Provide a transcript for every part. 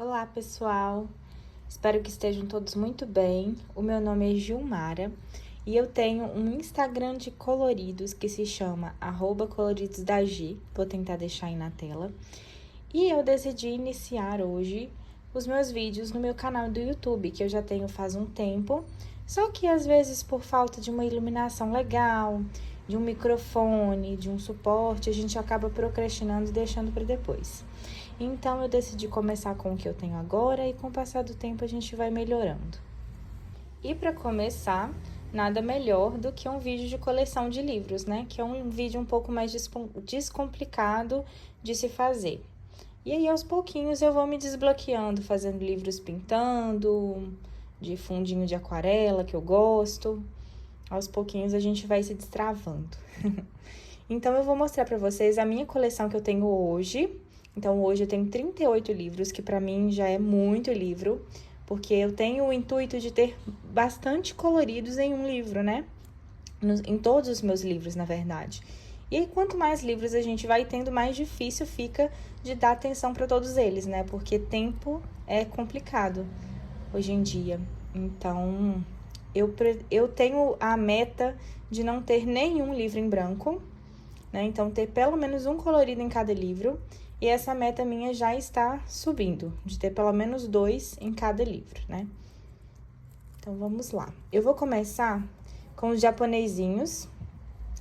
Olá, pessoal! Espero que estejam todos muito bem. O meu nome é Gilmara e eu tenho um Instagram de coloridos que se chama @coloridosdagi. Vou tentar deixar aí na tela. E eu decidi iniciar hoje os meus vídeos no meu canal do YouTube, que eu já tenho faz um tempo, só que às vezes por falta de uma iluminação legal, de um microfone, de um suporte, a gente acaba procrastinando e deixando para depois. Então, eu decidi começar com o que eu tenho agora e com o passar do tempo a gente vai melhorando. E para começar, nada melhor do que um vídeo de coleção de livros, né? Que é um vídeo um pouco mais descomplicado de se fazer. E aí, aos pouquinhos, eu vou me desbloqueando, fazendo livros pintando, de fundinho de aquarela, que eu gosto. Aos pouquinhos, a gente vai se destravando. Então, eu vou mostrar para vocês a minha coleção que eu tenho hoje. Então, hoje eu tenho 38 livros, que para mim já é muito livro, porque eu tenho o intuito de ter bastante coloridos em um livro, né? Em todos os meus livros, na verdade. E aí, quanto mais livros a gente vai tendo, mais difícil fica de dar atenção para todos eles, né? Porque tempo é complicado hoje em dia. Então, eu tenho a meta de não ter nenhum livro em branco, né? Então, ter pelo menos um colorido em cada livro. E essa meta minha já está subindo, de ter pelo menos 2 em cada livro, né? Então, vamos lá. Eu vou começar com os japonesinhos.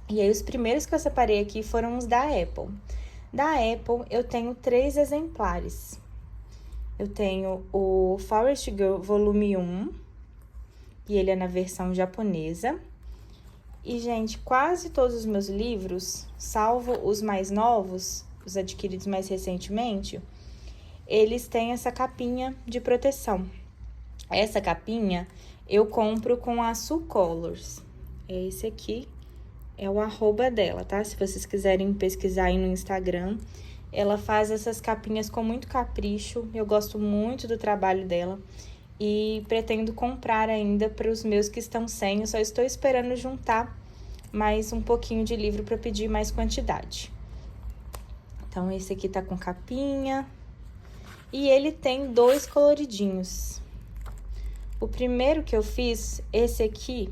E aí, os primeiros que eu separei aqui foram os da Apple. Da Apple, eu tenho 3 exemplares. Eu tenho o Forest Girl Volume 1, e ele é na versão japonesa. E, gente, quase todos os meus livros, salvo os mais novos, os adquiridos mais recentemente, eles têm essa capinha de proteção. Essa capinha eu compro com a Su Colors. Esse aqui é o @ dela, tá? Se vocês quiserem pesquisar aí no Instagram, ela faz essas capinhas com muito capricho. Eu gosto muito do trabalho dela e pretendo comprar ainda para os meus que estão sem. Eu só estou esperando juntar mais um pouquinho de livro para pedir mais quantidade. Então, esse aqui tá com capinha. E ele tem 2 coloridinhos. O primeiro que eu fiz, esse aqui,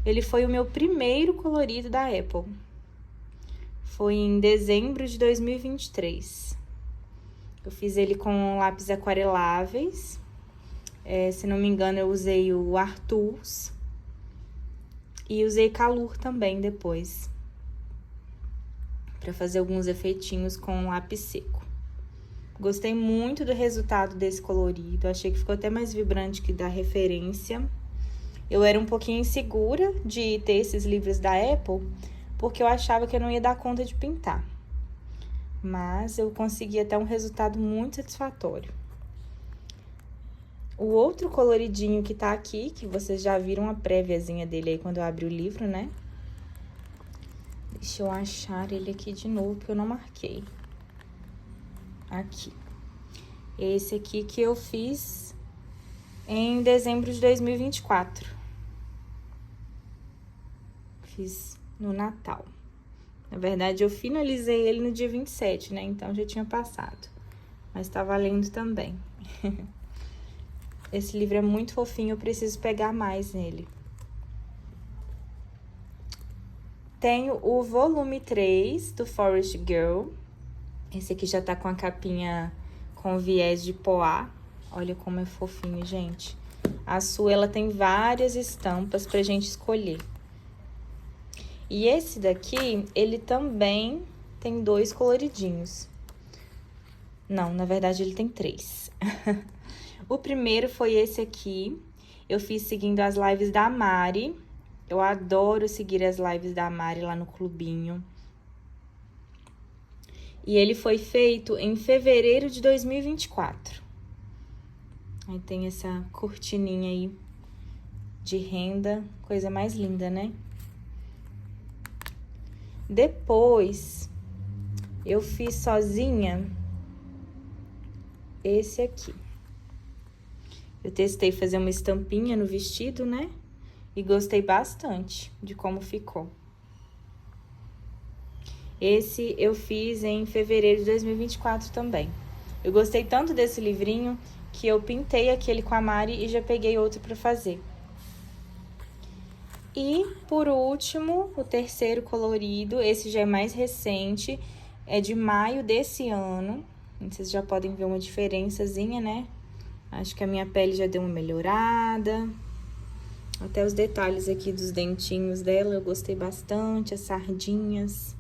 ele foi o meu primeiro colorido da Apple. Foi em dezembro de 2023. Eu fiz ele com lápis aquareláveis. Se não me engano, eu usei o Artus. E usei Calur também depois, para fazer alguns efeitinhos com lápis seco. Gostei muito do resultado desse colorido, achei que ficou até mais vibrante que da referência. Eu era um pouquinho insegura de ter esses livros da Apple, porque eu achava que eu não ia dar conta de pintar. Mas eu consegui até um resultado muito satisfatório. O outro coloridinho que tá aqui, que vocês já viram a préviazinha dele aí quando eu abri o livro, né? Deixa eu achar ele aqui de novo, porque eu não marquei. Aqui. Esse aqui que eu fiz em dezembro de 2024. Fiz no Natal. Na verdade, eu finalizei ele no dia 27, né? Então, já tinha passado. Mas tá valendo também. Esse livro é muito fofinho, eu preciso pegar mais nele. Tenho o volume 3 do Forest Girl. Esse aqui já tá com a capinha com viés de poá. Olha como é fofinho, gente. A sua, ela tem várias estampas pra gente escolher. E esse daqui, ele também tem 2 coloridinhos. Não, na verdade, ele tem 3. O primeiro foi esse aqui. Eu fiz seguindo as lives da Mari. Eu adoro seguir as lives da Mari lá no clubinho. E ele foi feito em fevereiro de 2024. Aí tem essa cortininha aí de renda, coisa mais linda, né? Depois, eu fiz sozinha esse aqui. Eu testei fazer uma estampinha no vestido, né? E gostei bastante de como ficou. Esse eu fiz em fevereiro de 2024 também. Eu gostei tanto desse livrinho que eu pintei aquele com a Mari e já peguei outro para fazer. E, por último, o terceiro colorido, esse já é mais recente, é de maio desse ano. Vocês já podem ver uma diferençazinha, né? Acho que a minha pele já deu uma melhorada. Até os detalhes aqui dos dentinhos dela eu gostei bastante, as sardinhas.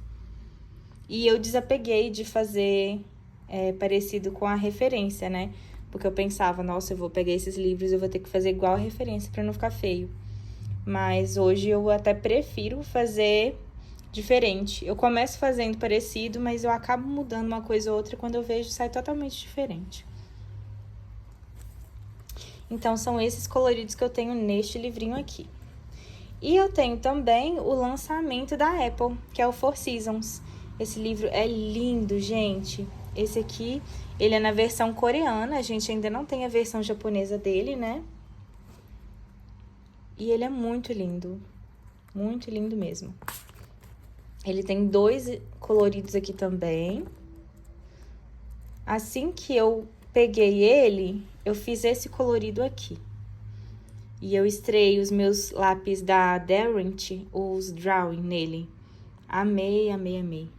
E eu desapeguei de fazer parecido com a referência, né? Porque eu pensava, nossa, eu vou pegar esses livros, eu vou ter que fazer igual a referência pra não ficar feio. Mas hoje eu até prefiro fazer diferente. Eu começo fazendo parecido, mas eu acabo mudando uma coisa ou outra, quando eu vejo sai totalmente diferente. Então, são esses coloridos que eu tenho neste livrinho aqui. E eu tenho também o lançamento da Apple, que é o Four Seasons. Esse livro é lindo, gente. Esse aqui, ele é na versão coreana, a gente ainda não tem a versão japonesa dele, né? E ele é muito lindo mesmo. Ele tem 2 coloridos aqui também. Assim que eu peguei ele, eu fiz esse colorido aqui. E eu estrei os meus lápis da Derwent, os Drawing nele. Amei, amei, amei.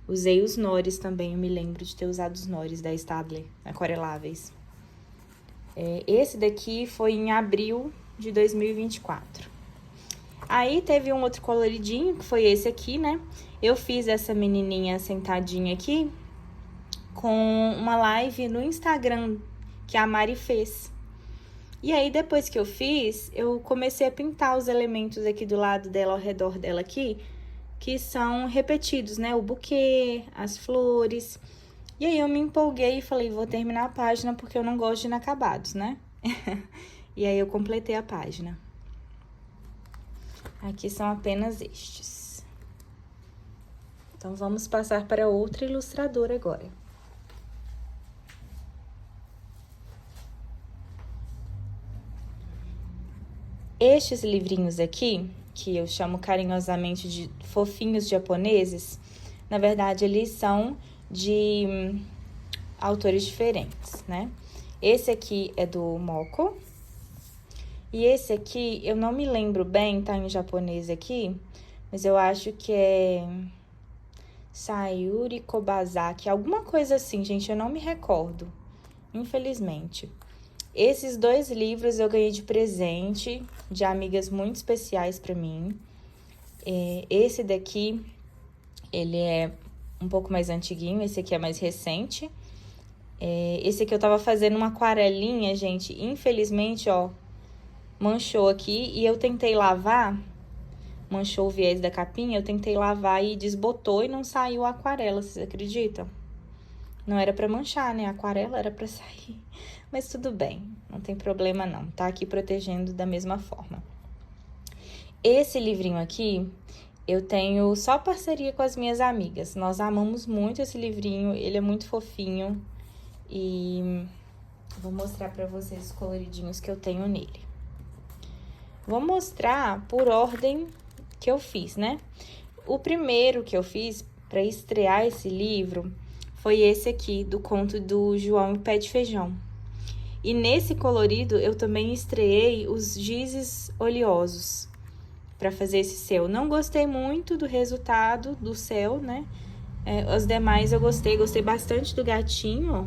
Usei os Nores também, eu me lembro de ter usado os Nores da Staedtler, aquareláveis. Esse daqui foi em abril de 2024. Aí teve um outro coloridinho, que foi esse aqui, né? Eu fiz essa menininha sentadinha aqui com uma live no Instagram que a Mari fez. E aí, depois que eu fiz, eu comecei a pintar os elementos aqui do lado dela, ao redor dela aqui, que são repetidos, né? O buquê, as flores. E aí, eu me empolguei e falei, vou terminar a página porque eu não gosto de inacabados, né? E aí, eu completei a página. Aqui são apenas estes. Então, vamos passar para outra ilustradora agora. Estes livrinhos aqui, que eu chamo carinhosamente de fofinhos japoneses, na verdade, eles são de autores diferentes, né? Esse aqui é do Moko. E esse aqui, eu não me lembro bem, tá em japonês aqui, mas eu acho que é Sayuri Kobazaki, alguma coisa assim, gente, eu não me recordo, infelizmente. Esses 2 livros eu ganhei de presente de amigas muito especiais pra mim. Esse daqui, ele é um pouco mais antiguinho, esse aqui é mais recente. Esse aqui eu tava fazendo uma aquarelinha, gente, infelizmente, ó, manchou aqui e eu tentei lavar, manchou o viés da capinha, eu tentei lavar e desbotou e não saiu a aquarela, vocês acreditam? Não era pra manchar, né? A aquarela era pra sair. Mas tudo bem, não tem problema não. Tá aqui protegendo da mesma forma. Esse livrinho aqui, eu tenho só parceria com as minhas amigas. Nós amamos muito esse livrinho, ele é muito fofinho. E vou mostrar pra vocês os coloridinhos que eu tenho nele. Vou mostrar por ordem que eu fiz, né? O primeiro que eu fiz pra estrear esse livro foi esse aqui, do conto do João e Pé de Feijão. E nesse colorido, eu também estreei os gizes oleosos para fazer esse céu. Não gostei muito do resultado do céu, né? Os demais eu gostei bastante do gatinho, ó.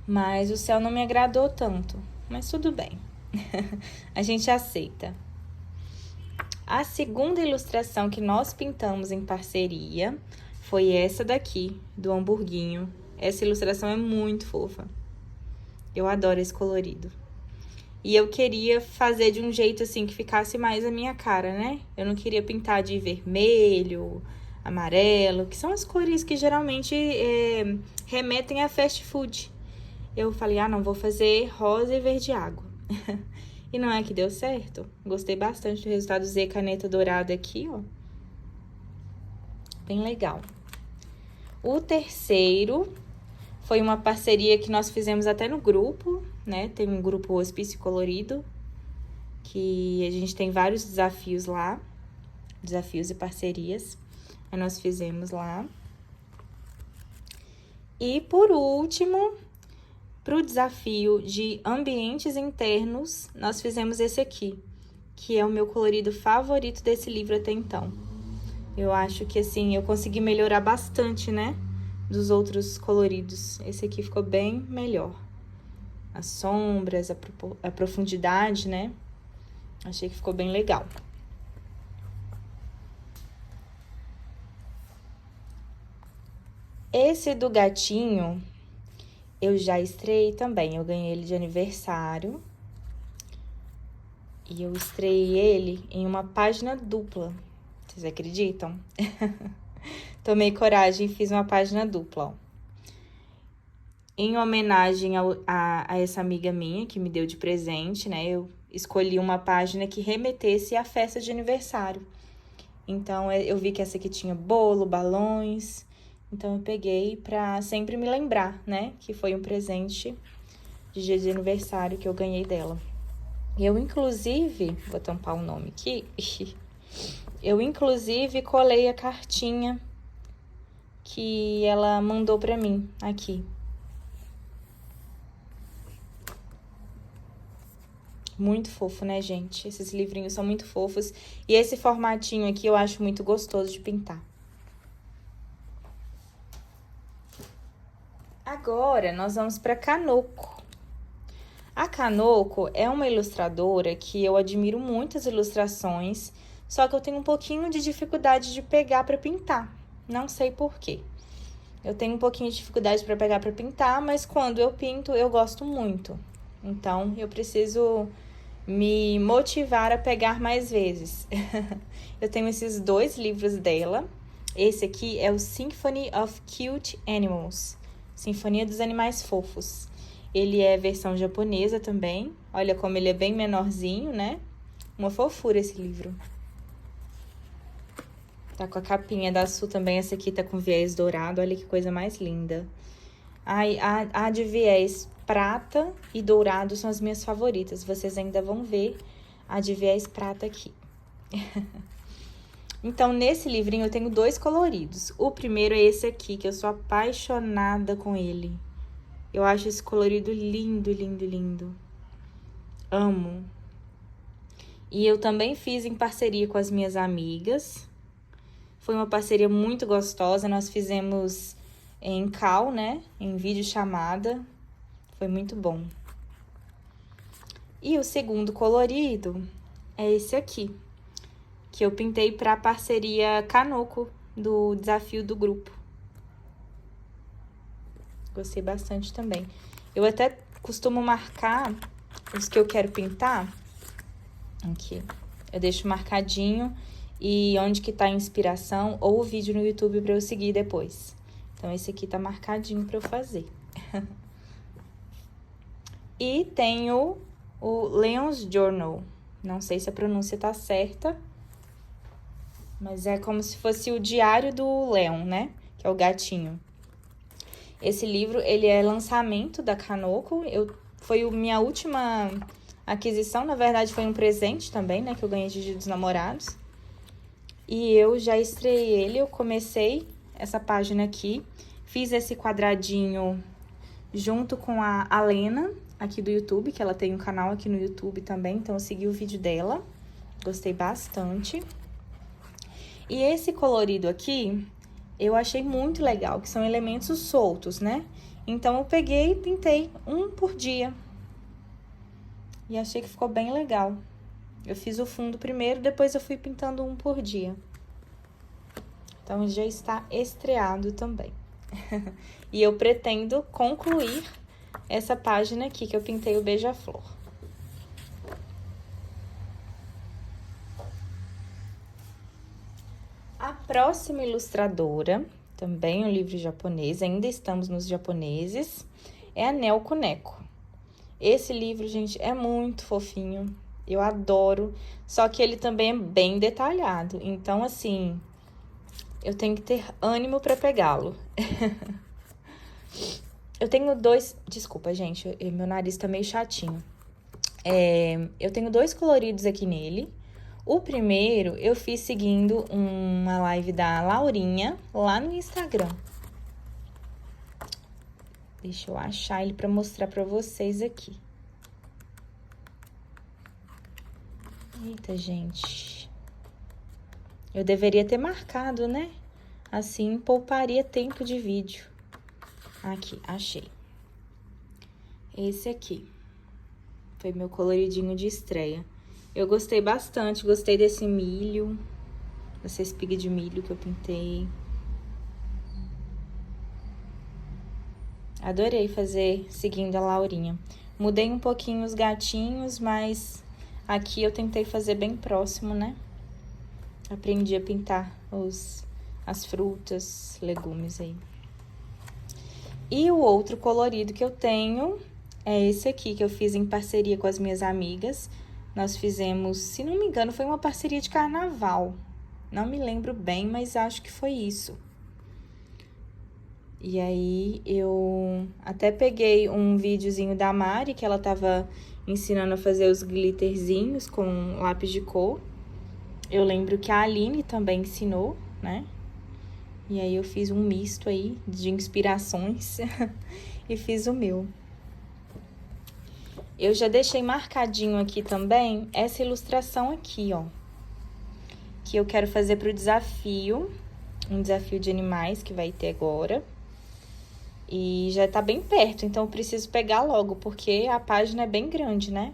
Mas o céu não me agradou tanto, mas tudo bem. A gente aceita. A segunda ilustração que nós pintamos em parceria foi essa daqui, do hamburguinho. Essa ilustração é muito fofa. Eu adoro esse colorido. E eu queria fazer de um jeito assim que ficasse mais a minha cara, né? Eu não queria pintar de vermelho, amarelo, que são as cores que geralmente remetem a fast food. Eu falei, não, vou fazer rosa e verde água. E não é que deu certo? Gostei bastante do resultado. Usei caneta dourada aqui, ó. Bem legal. O terceiro foi uma parceria que nós fizemos até no grupo, né? Tem um grupo Hospício Colorido, que a gente tem vários desafios lá, desafios e parcerias. Aí nós fizemos lá. E, por último, para o desafio de ambientes internos, nós fizemos esse aqui, que é o meu colorido favorito desse livro até então. Eu acho que, assim, eu consegui melhorar bastante, né, dos outros coloridos. Esse aqui ficou bem melhor. As sombras, a profundidade, né? Achei que ficou bem legal. Esse do gatinho, eu já estreiei também. Eu ganhei ele de aniversário. E eu estreiei ele em uma página dupla. Vocês acreditam? Tomei coragem e fiz uma página dupla, ó. Em homenagem a essa amiga minha que me deu de presente, né? Eu escolhi uma página que remetesse à festa de aniversário. Então, eu vi que essa aqui tinha bolo, balões. Então, eu peguei pra sempre me lembrar, né? Que foi um presente de dia de aniversário que eu ganhei dela. Eu, inclusive, vou tampar o nome aqui. Eu, inclusive, colei a cartinha que ela mandou pra mim aqui. Muito fofo, né, gente? Esses livrinhos são muito fofos. E esse formatinho aqui eu acho muito gostoso de pintar. Agora, nós vamos para Kanoko. A Kanoko é uma ilustradora que eu admiro muito as ilustrações, só que eu tenho um pouquinho de dificuldade de pegar para pintar. Não sei por quê. Eu tenho um pouquinho de dificuldade para pegar para pintar, mas quando eu pinto, eu gosto muito. Então, eu preciso me motivar a pegar mais vezes. Eu tenho esses 2 livros dela. Esse aqui é o Symphony of Cute Animals, Sinfonia dos Animais Fofos. Ele é versão japonesa também. Olha como ele é bem menorzinho, né? Uma fofura esse livro. Tá com a capinha da Su também. Essa aqui tá com viés dourado. Olha que coisa mais linda. Ai, a de viés prata e dourado são as minhas favoritas. Vocês ainda vão ver a de viés prata aqui. Então, nesse livrinho eu tenho 2 coloridos. O primeiro é esse aqui, que eu sou apaixonada com ele. Eu acho esse colorido lindo, lindo, lindo. Amo. E eu também fiz em parceria com as minhas amigas. Foi uma parceria muito gostosa. Nós fizemos em call, né? Em videochamada. Foi muito bom. E o segundo colorido é esse aqui, que eu pintei para a parceria Kanoko do desafio do grupo. Gostei bastante também. Eu até costumo marcar os que eu quero pintar. Aqui. Eu deixo marcadinho e onde que tá a inspiração ou o vídeo no YouTube para eu seguir depois. Então, esse aqui tá marcadinho para eu fazer. E tenho o Leon's Journal. Não sei se a pronúncia tá certa, mas é como se fosse o diário do Leon, né? Que é o gatinho. Esse livro, ele é lançamento da Kanoko. Foi minha última aquisição, na verdade foi um presente também, né? Que eu ganhei de Dia dos Namorados. E eu já estreiei ele, eu comecei essa página aqui. Fiz esse quadradinho junto com a Alena, aqui do YouTube, que ela tem um canal aqui no YouTube também, então eu segui o vídeo dela. Gostei bastante. E esse colorido aqui, eu achei muito legal, que são elementos soltos, né? Então, eu peguei e pintei um por dia. E achei que ficou bem legal. Eu fiz o fundo primeiro, depois eu fui pintando um por dia. Então, já está estreado também. E eu pretendo concluir essa página aqui, que eu pintei o beija-flor. A próxima ilustradora, também um livro japonês, ainda estamos nos japoneses, é a Naoko Neko. Esse livro, gente, é muito fofinho, eu adoro, só que ele também é bem detalhado, então, assim, eu tenho que ter ânimo para pegá-lo. Eu tenho 2... Desculpa, gente, meu nariz tá meio chatinho. Eu tenho 2 coloridos aqui nele. O primeiro eu fiz seguindo uma live da Laurinha lá no Instagram. Deixa eu achar ele pra mostrar pra vocês aqui. Eita, gente. Eu deveria ter marcado, né? Assim, pouparia tempo de vídeo. Aqui, achei. Esse aqui. Foi meu coloridinho de estreia. Eu gostei bastante, gostei desse milho. Essa espiga de milho que eu pintei. Adorei fazer seguindo a Laurinha. Mudei um pouquinho os gatinhos, mas aqui eu tentei fazer bem próximo, né? Aprendi a pintar as frutas, legumes aí. E o outro colorido que eu tenho é esse aqui, que eu fiz em parceria com as minhas amigas. Nós fizemos, se não me engano, foi uma parceria de carnaval. Não me lembro bem, mas acho que foi isso. E aí, eu até peguei um videozinho da Mari, que ela tava ensinando a fazer os glitterzinhos com lápis de cor. Eu lembro que a Aline também ensinou, né? E aí, eu fiz um misto aí de inspirações e fiz o meu. Eu já deixei marcadinho aqui também essa ilustração aqui, ó. Que eu quero fazer pro desafio, um desafio de animais que vai ter agora. E já tá bem perto, então eu preciso pegar logo, porque a página é bem grande, né?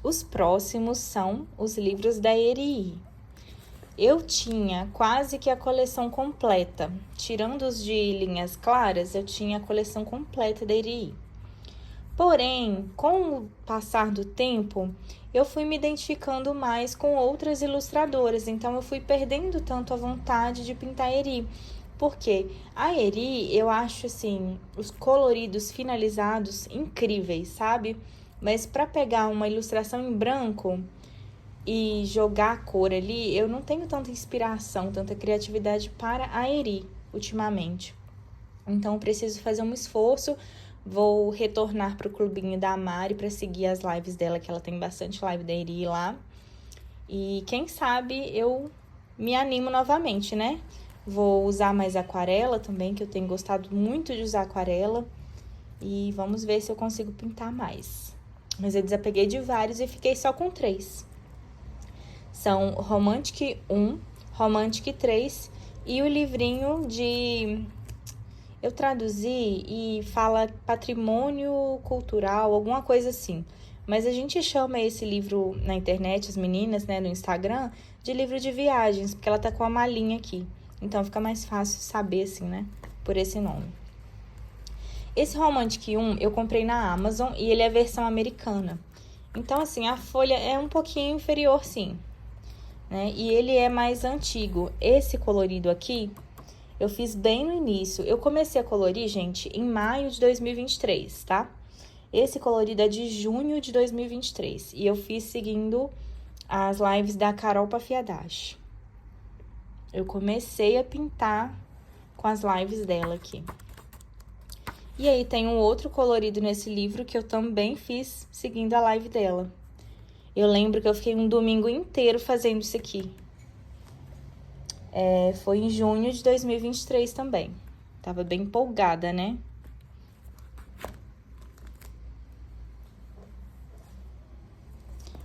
Os próximos são os livros da Eri. Eu tinha quase que a coleção completa. Tirando os de linhas claras, eu tinha a coleção completa da Eri. Porém, com o passar do tempo, eu fui me identificando mais com outras ilustradoras, então eu fui perdendo tanto a vontade de pintar Eri. Porque a Eri, eu acho assim, os coloridos finalizados incríveis, sabe? Mas para pegar uma ilustração em branco e jogar a cor ali, eu não tenho tanta inspiração, tanta criatividade para a Eri ultimamente. Então eu preciso fazer um esforço. Vou retornar pro clubinho da Mari para seguir as lives dela, que ela tem bastante live da Eri lá. E quem sabe eu me animo novamente, né? Vou usar mais aquarela também, que eu tenho gostado muito de usar aquarela. E vamos ver se eu consigo pintar mais. Mas eu desapeguei de vários e fiquei só com 3. São Romantic 1, Romantic 3 e o livrinho de... Eu traduzi e fala patrimônio cultural, alguma coisa assim. Mas a gente chama esse livro na internet, as meninas, né, no Instagram, de livro de viagens, porque ela tá com a malinha aqui. Então fica mais fácil saber, assim, né, por esse nome. Esse Romantic 1 eu comprei na Amazon e ele é a versão americana. Então, assim, a folha é um pouquinho inferior, sim, né? E ele é mais antigo. Esse colorido aqui... Eu fiz bem no início. Eu comecei a colorir, gente, em maio de 2023, tá? Esse colorido é de junho de 2023. E eu fiz seguindo as lives da Carol Pafiadashi. Eu comecei a pintar com as lives dela aqui. E aí tem um outro colorido nesse livro que eu também fiz seguindo a live dela. Eu lembro que eu fiquei um domingo inteiro fazendo isso aqui. Foi em junho de 2023 também. Tava bem empolgada, né?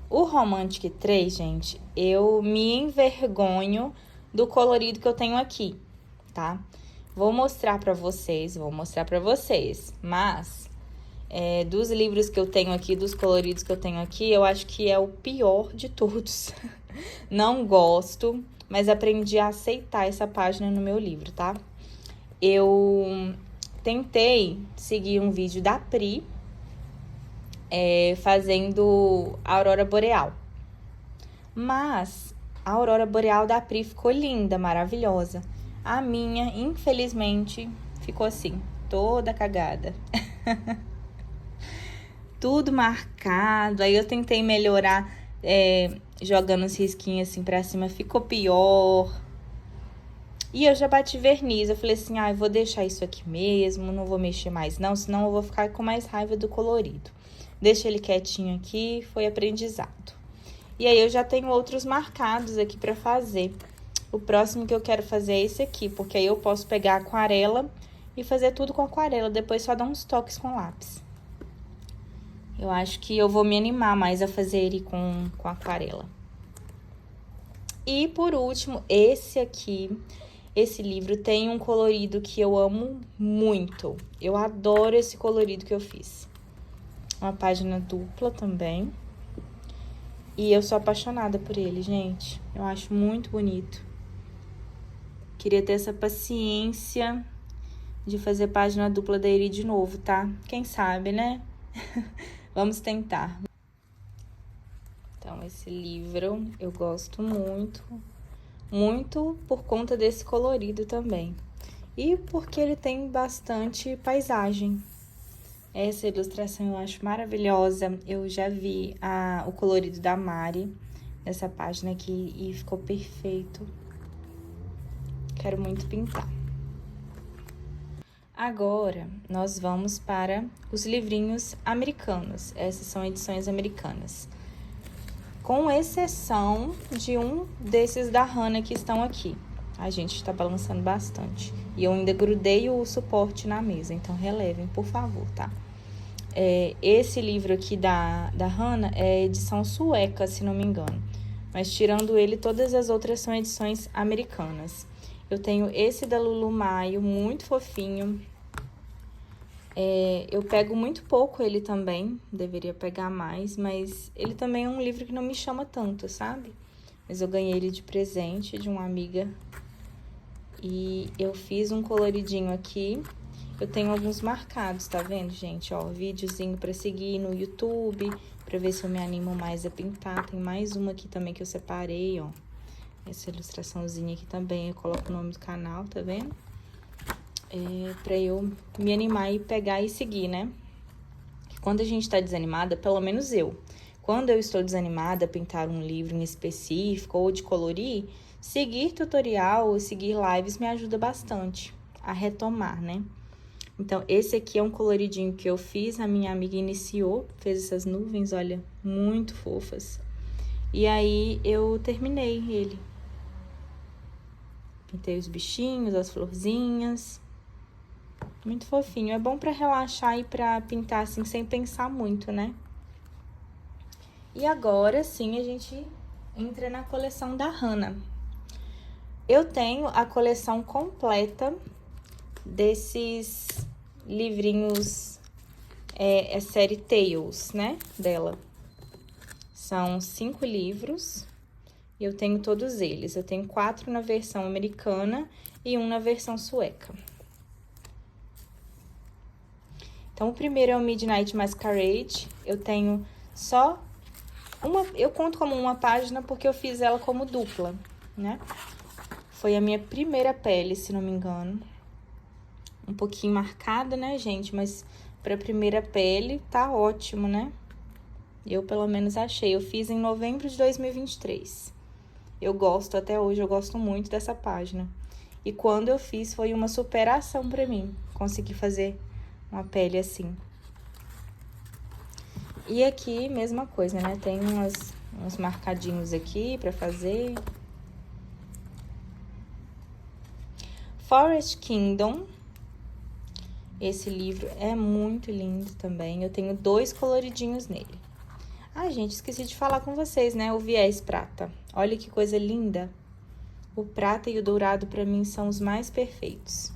O Romantic 3, gente, eu me envergonho do colorido que eu tenho aqui, tá? Vou mostrar pra vocês, mas dos livros que eu tenho aqui, dos coloridos que eu tenho aqui, eu acho que é o pior de todos. Não gosto, mas aprendi a aceitar essa página no meu livro, tá? Eu tentei seguir um vídeo da Pri, fazendo a Aurora Boreal. Mas a Aurora Boreal da Pri ficou linda, maravilhosa. A minha, infelizmente, ficou assim, toda cagada. Tudo marcado. Aí eu tentei melhorar, jogando os risquinhos assim pra cima, ficou pior. E eu já bati verniz, eu falei assim, eu vou deixar isso aqui mesmo, não vou mexer mais não, senão eu vou ficar com mais raiva do colorido. Deixa ele quietinho aqui, foi aprendizado. E aí eu já tenho outros marcados aqui pra fazer. O próximo que eu quero fazer é esse aqui, porque aí eu posso pegar a aquarela e fazer tudo com aquarela, depois só dar uns toques com lápis. Eu acho que eu vou me animar mais a fazer ele com aquarela. E por último, esse aqui, esse livro tem um colorido que eu amo muito. Eu adoro esse colorido que eu fiz. Uma página dupla também. E eu sou apaixonada por ele, gente. Eu acho muito bonito. Queria ter essa paciência de fazer página dupla dele de novo, tá? Quem sabe, né? Vamos tentar. Então, esse livro eu gosto muito. Muito por conta desse colorido também. E porque ele tem bastante paisagem. Essa ilustração eu acho maravilhosa. Eu já vi o colorido da Mari nessa página aqui e ficou perfeito. Quero muito pintar. Agora, nós vamos para os livrinhos americanos. Essas são edições americanas. Com exceção de um desses da Hannah que estão aqui. A gente está balançando bastante. E eu ainda grudei o suporte na mesa, então relevem, por favor, tá? Esse livro aqui da Hannah é edição sueca, se não me engano. Mas tirando ele, todas as outras são edições americanas. Eu tenho esse da Lulu Maio, muito fofinho. Eu pego muito pouco ele também, deveria pegar mais, mas ele também é um livro que não me chama tanto, sabe? Mas eu ganhei ele de presente de uma amiga e eu fiz um coloridinho aqui. Eu tenho alguns marcados, tá vendo, gente? Ó, videozinho pra seguir no YouTube, pra ver se eu me animo mais a pintar. Tem mais uma aqui também que eu separei, ó. Essa ilustraçãozinha aqui também, eu coloco o nome do canal, tá vendo? Pra eu me animar e pegar e seguir, né? Quando a gente tá desanimada, pelo menos eu, quando eu estou desanimada a pintar um livro em específico ou de colorir, seguir tutorial ou seguir lives me ajuda bastante a retomar, né? Então, esse aqui é um coloridinho que eu fiz, a minha amiga iniciou, fez essas nuvens, olha, muito fofas. E aí, eu terminei ele. Pintei os bichinhos, as florzinhas. Muito fofinho. É bom pra relaxar e pra pintar assim, sem pensar muito, né? E agora, sim, a gente entra na coleção da Hannah. Eu tenho a coleção completa desses livrinhos, série Tales, né? Dela. São 5 livros. E eu tenho todos eles. Eu tenho 4 na versão americana e 1 na versão sueca. Então, o primeiro é o Midnight Masquerade. Eu tenho só uma... Eu conto como uma página porque eu fiz ela como dupla, né? Foi a minha primeira pele, se não me engano. Um pouquinho marcada, né, gente? Mas pra primeira pele tá ótimo, né? Eu, pelo menos, achei. Eu fiz em novembro de 2023. Eu gosto, até hoje, eu gosto muito dessa página. E quando eu fiz, foi uma superação pra mim. Consegui fazer uma pele assim. E aqui, mesma coisa, né? Tem uns marcadinhos aqui pra fazer. Forest Kingdom. Esse livro é muito lindo também. Eu tenho 2 coloridinhos nele. Ah, gente, esqueci de falar com vocês, né? O viés prata. Olha que coisa linda. O prata e o dourado, pra mim, são os mais perfeitos.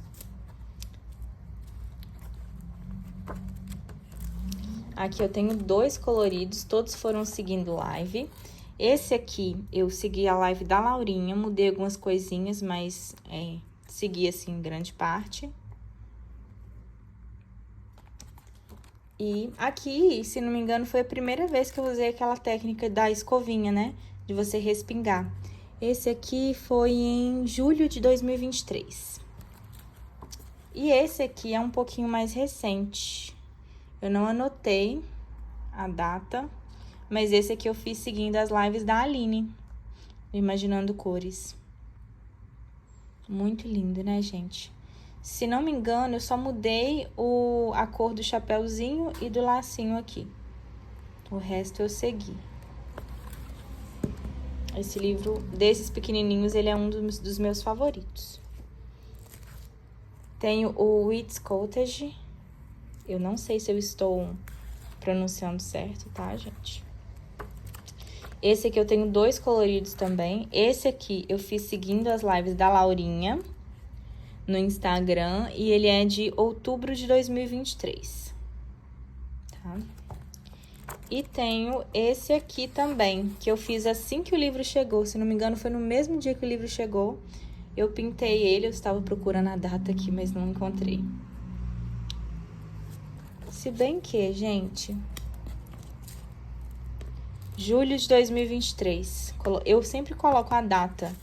Aqui eu tenho 2 coloridos, todos foram seguindo live. Esse aqui, eu segui a live da Laurinha, mudei algumas coisinhas, mas segui, assim, grande parte. E aqui, se não me engano, foi a primeira vez que eu usei aquela técnica da escovinha, né? De você respingar. Esse aqui foi em julho de 2023. E esse aqui é um pouquinho mais recente. Eu não anotei a data, mas esse aqui eu fiz seguindo as lives da Aline, Imaginando Cores. Muito lindo, né, gente? Se não me engano, eu só mudei a cor do chapéuzinho e do lacinho aqui. O resto eu segui. Esse livro, desses pequenininhos, ele é um dos meus favoritos. Tenho o Wits Cottage. Eu não sei se eu estou pronunciando certo, tá, gente? Esse aqui eu tenho 2 coloridos também. Esse aqui eu fiz seguindo as lives da Laurinha no Instagram. E ele é de outubro de 2023. Tá? E tenho esse aqui também, que eu fiz assim que o livro chegou. Se não me engano, foi no mesmo dia que o livro chegou. Eu pintei ele, eu estava procurando a data aqui, mas não encontrei. Se bem que, gente... julho de 2023. Eu sempre coloco a data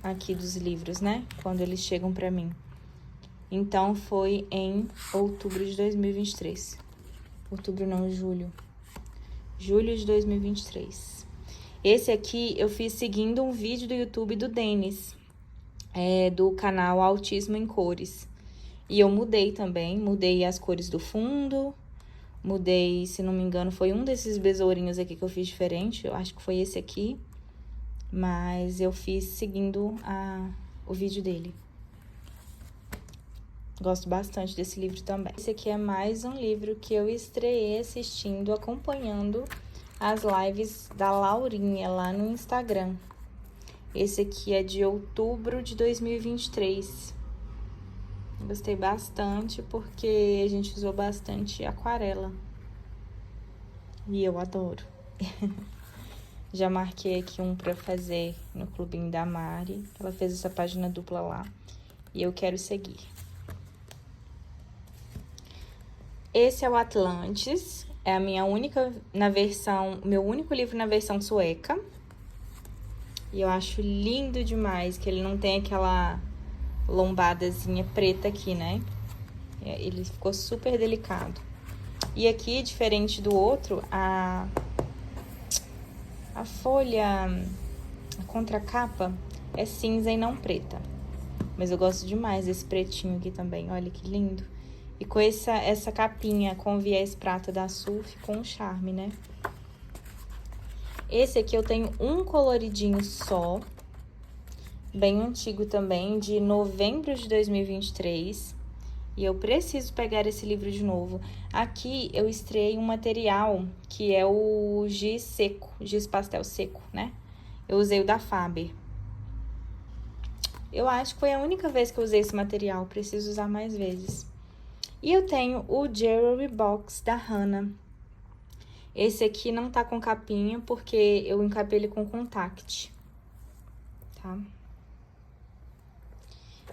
aqui dos livros, né? Quando eles chegam pra mim. Então, foi em outubro de 2023. Outubro não, julho. Julho de 2023. Esse aqui eu fiz seguindo um vídeo do YouTube do Denis, do canal Autismo em Cores. E eu mudei também, mudei as cores do fundo, mudei, se não me engano, foi um desses besourinhos aqui que eu fiz diferente, eu acho que foi esse aqui, mas eu fiz seguindo o vídeo dele. Gosto bastante desse livro também. Esse aqui é mais um livro que eu estreiei assistindo, acompanhando as lives da Laurinha lá no Instagram. Esse aqui é de outubro de 2023. Gostei bastante porque a gente usou bastante aquarela. E eu adoro. Já marquei aqui um pra fazer no clubinho da Mari. Ela fez essa página dupla lá. E eu quero seguir. Esse é o Atlantis. É a minha única meu único livro na versão sueca. E eu acho lindo demais que ele não tem aquela lombadazinha preta aqui, né? Ele ficou super delicado. E aqui, diferente do outro, a folha, a contracapa é cinza e não preta. Mas eu gosto demais desse pretinho aqui também, olha que lindo. E com essa capinha com viés prata da Sul, ficou um charme, né? Esse aqui eu tenho um coloridinho só, bem antigo também, de novembro de 2023. E eu preciso pegar esse livro de novo. Aqui eu estreiei um material que é o giz seco, giz pastel seco, né? Eu usei o da Faber. Eu acho que foi a única vez que eu usei esse material, preciso usar mais vezes. E eu tenho o Jewelry Box da Hannah. Esse aqui não tá com capinha, porque eu encapei ele com contact, tá?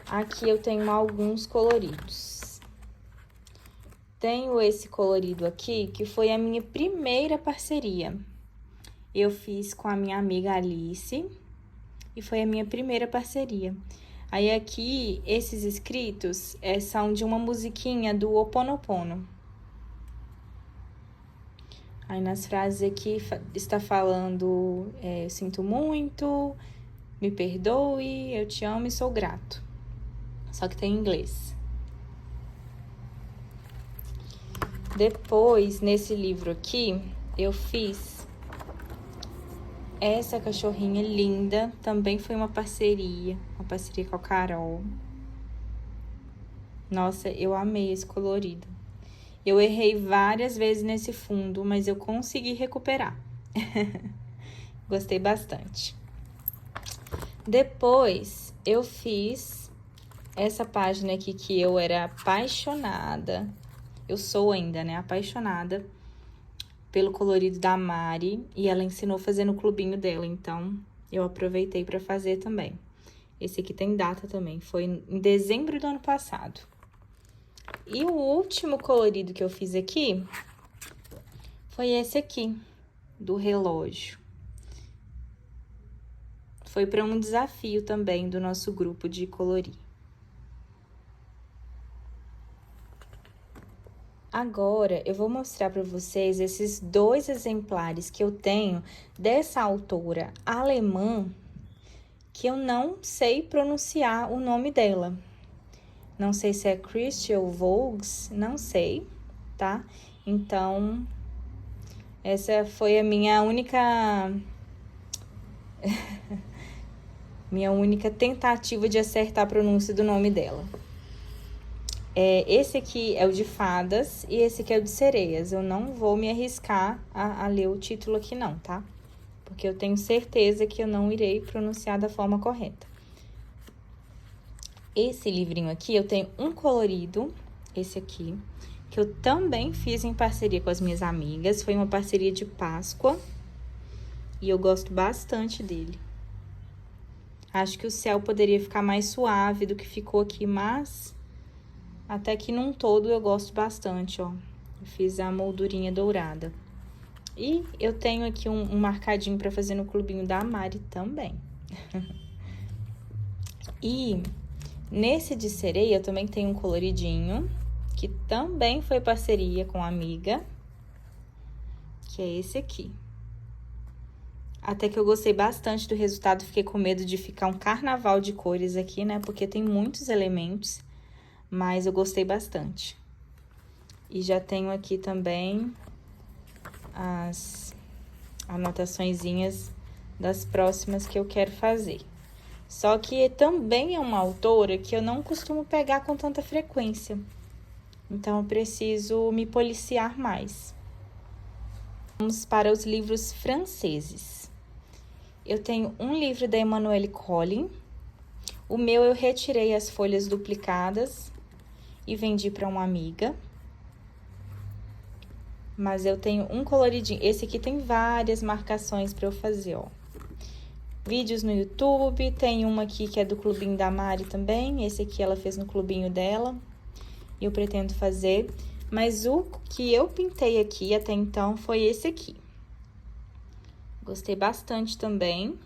Aqui eu tenho alguns coloridos. Tenho esse colorido aqui, que foi a minha primeira parceria. Eu fiz com a minha amiga Alice, e foi a minha primeira parceria. Aí aqui, esses escritos são de uma musiquinha do Ho Oponopono. Aí nas frases aqui está falando, eu sinto muito, me perdoe, eu te amo e sou grato. Só que tem em inglês. Depois, nesse livro aqui, eu fiz essa cachorrinha linda. Também foi uma parceria com a Carol. Nossa, eu amei esse colorido. Eu errei várias vezes nesse fundo, mas eu consegui recuperar. Gostei bastante. Depois, eu fiz essa página aqui que eu era apaixonada. Eu sou ainda, né? Apaixonada pelo colorido da Mari. E ela ensinou a fazer no clubinho dela, então eu aproveitei para fazer também. Esse aqui tem data também, foi em dezembro do ano passado. E o último colorido que eu fiz aqui foi esse aqui, do relógio. Foi para um desafio também do nosso grupo de colorir. Agora, eu vou mostrar para vocês esses 2 exemplares que eu tenho dessa autora alemã, que eu não sei pronunciar o nome dela. Não sei se é Christian Voges, não sei, tá? Então, essa foi a minha única Minha única tentativa de acertar a pronúncia do nome dela. Esse aqui é o de fadas e esse aqui é o de sereias. Eu não vou me arriscar a ler o título aqui não, tá? Porque eu tenho certeza que eu não irei pronunciar da forma correta. Esse livrinho aqui, eu tenho um colorido, esse aqui, que eu também fiz em parceria com as minhas amigas. Foi uma parceria de Páscoa e eu gosto bastante dele. Acho que o céu poderia ficar mais suave do que ficou aqui, mas até que num todo eu gosto bastante, ó. Eu fiz a moldurinha dourada. E eu tenho aqui um marcadinho pra fazer no clubinho da Mari também. E nesse de sereia eu também tenho um coloridinho, que também foi parceria com a amiga, que é esse aqui. Até que eu gostei bastante do resultado, fiquei com medo de ficar um carnaval de cores aqui, né? Porque tem muitos elementos, mas eu gostei bastante. E já tenho aqui também as anotaçõezinhas das próximas que eu quero fazer. Só que também é uma autora que eu não costumo pegar com tanta frequência. Então, eu preciso me policiar mais. Vamos para os livros franceses. Eu tenho um livro da Emmanuelle Colin. O meu eu retirei as folhas duplicadas e vendi para uma amiga. Mas eu tenho um coloridinho. Esse aqui tem várias marcações para eu fazer, ó. Vídeos no YouTube. Tem uma aqui que é do clubinho da Mari também. Esse aqui ela fez no clubinho dela. E eu pretendo fazer. Mas o que eu pintei aqui até então foi esse aqui. Gostei bastante também.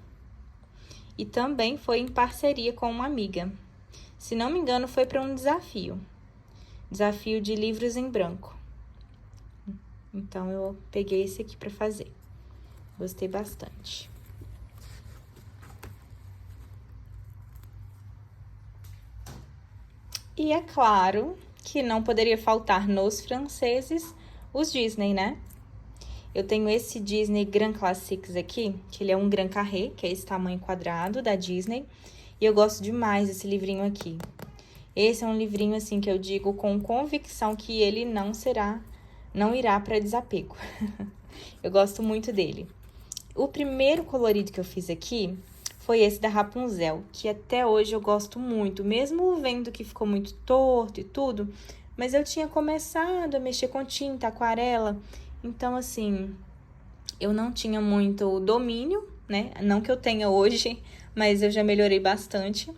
E também foi em parceria com uma amiga. Se não me engano, foi para um desafio. Desafio de livros em branco. Então, eu peguei esse aqui para fazer. Gostei bastante. E é claro que não poderia faltar nos franceses os Disney, né? Eu tenho esse Disney Grand Classics aqui, que ele é um Grand Carré, que é esse tamanho quadrado da Disney. E eu gosto demais desse livrinho aqui. Esse é um livrinho, assim, que eu digo com convicção que ele não irá para desapego. Eu gosto muito dele. O primeiro colorido que eu fiz aqui foi esse da Rapunzel, que até hoje eu gosto muito, mesmo vendo que ficou muito torto e tudo, mas eu tinha começado a mexer com tinta, aquarela, então, assim, eu não tinha muito domínio, né? Não que eu tenha hoje, mas eu já melhorei bastante.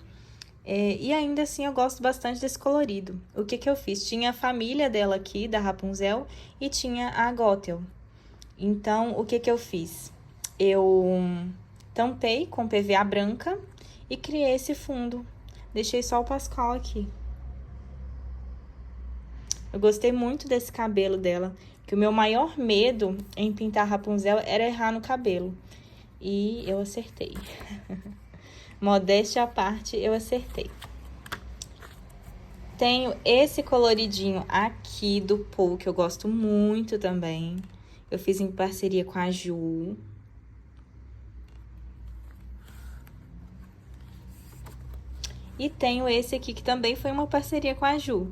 E ainda assim eu gosto bastante desse colorido. O que que eu fiz? Tinha a família dela aqui, da Rapunzel, e tinha a Gothel. Então, o que que eu fiz? Eu tampei com PVA branca e criei esse fundo. Deixei só o Pascal aqui. Eu gostei muito desse cabelo dela, que o meu maior medo em pintar a Rapunzel era errar no cabelo. E eu acertei. Modéstia à parte, eu acertei. Tenho esse coloridinho aqui do Paul, que eu gosto muito também. Eu fiz em parceria com a Ju. E tenho esse aqui, que também foi uma parceria com a Ju.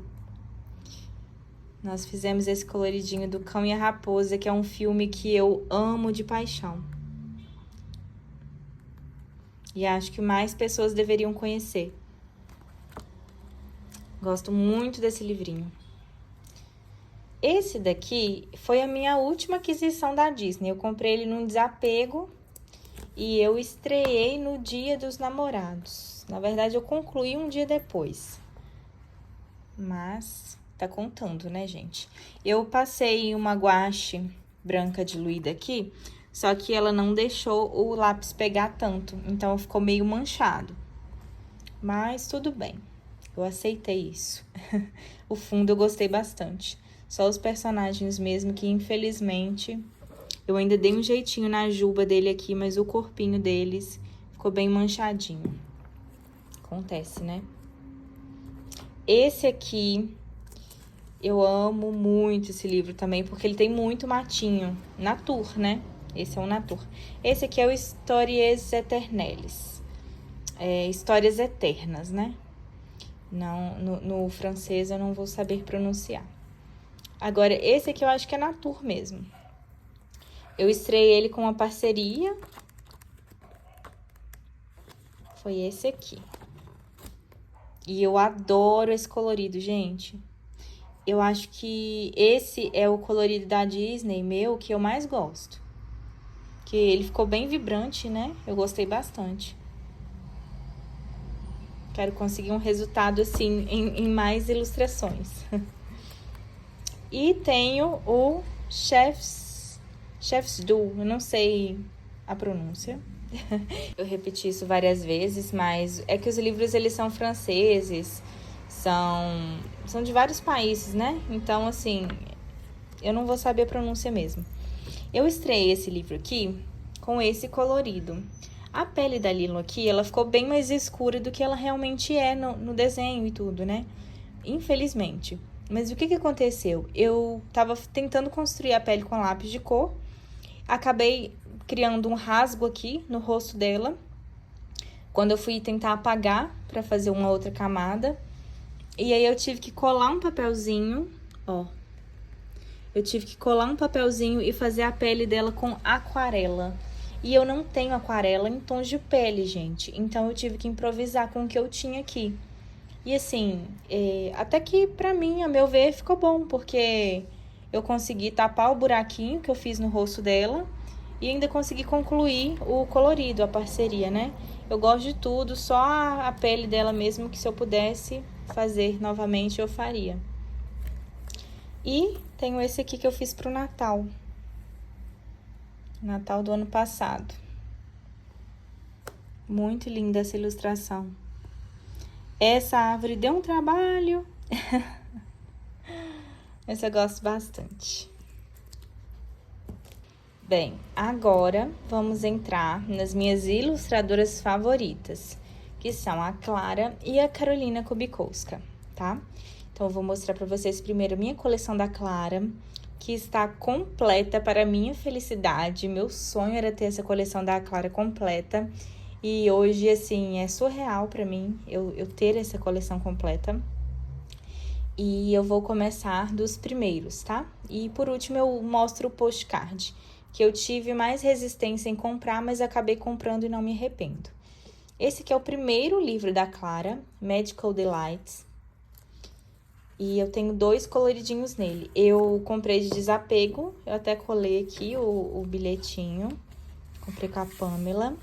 Nós fizemos esse coloridinho do Cão e a Raposa, que é um filme que eu amo de paixão. E acho que mais pessoas deveriam conhecer. Gosto muito desse livrinho. Esse daqui foi a minha última aquisição da Disney. Eu comprei ele num desapego e eu estreiei no Dia dos Namorados. Na verdade, eu concluí um dia depois. Mas tá contando, né, gente? Eu passei uma guache branca diluída aqui, só que ela não deixou o lápis pegar tanto, então ficou meio manchado. Mas tudo bem, eu aceitei isso. O fundo eu gostei bastante. Só os personagens mesmo que, infelizmente, eu ainda dei um jeitinho na juba dele aqui, mas o corpinho deles ficou bem manchadinho. Acontece, né? Esse aqui, eu amo muito esse livro também, porque ele tem muito matinho na tour, né? Esse é o Natur. Esse aqui é o Histories Eternelles. Histórias Eternas, né? Não, no francês eu não vou saber pronunciar. Agora, esse aqui eu acho que é Natur mesmo. Eu estreiei ele com uma parceria. Foi esse aqui. E eu adoro esse colorido, gente. Eu acho que esse é o colorido da Disney meu que eu mais gosto. Que ele ficou bem vibrante, né? Eu gostei bastante. Quero conseguir um resultado assim em mais ilustrações. E tenho o Chef's Du, eu não sei a pronúncia. Eu repeti isso várias vezes, mas é que os livros eles são franceses, são de vários países, né? Então, assim, eu não vou saber a pronúncia mesmo. Eu estreiei esse livro aqui com esse colorido. A pele da Lilo aqui, ela ficou bem mais escura do que ela realmente é no desenho e tudo, né? Infelizmente. Mas o que aconteceu? Eu tava tentando construir a pele com lápis de cor, acabei criando um rasgo aqui no rosto dela. Quando eu fui tentar apagar para fazer uma outra camada, e aí eu tive que colar um papelzinho, ó. Eu tive que colar um papelzinho e fazer a pele dela com aquarela. E eu não tenho aquarela em tons de pele, gente. Então, eu tive que improvisar com o que eu tinha aqui. E assim, até que pra mim, a meu ver, ficou bom. Porque eu consegui tapar o buraquinho que eu fiz no rosto dela. E ainda consegui concluir o colorido, a parceria, né? Eu gosto de tudo, só a pele dela mesmo, que se eu pudesse fazer novamente, eu faria. E tenho esse aqui que eu fiz pro Natal. Natal do ano passado. Muito linda essa ilustração. Essa árvore deu um trabalho. Essa eu gosto bastante. Bem, agora vamos entrar nas minhas ilustradoras favoritas, que são a Clara e a Carolina Kubikowska, tá? Então, eu vou mostrar para vocês primeiro a minha coleção da Clara, que está completa para minha felicidade. Meu sonho era ter essa coleção da Clara completa. E hoje, assim, é surreal para mim eu ter essa coleção completa. E eu vou começar dos primeiros, tá? E por último, eu mostro o postcard, que eu tive mais resistência em comprar, mas acabei comprando e não me arrependo. Esse aqui é o primeiro livro da Clara, Magical Delights. E eu tenho 2 coloridinhos nele. Eu comprei de desapego, eu até colei aqui o bilhetinho. Comprei com a Pamela.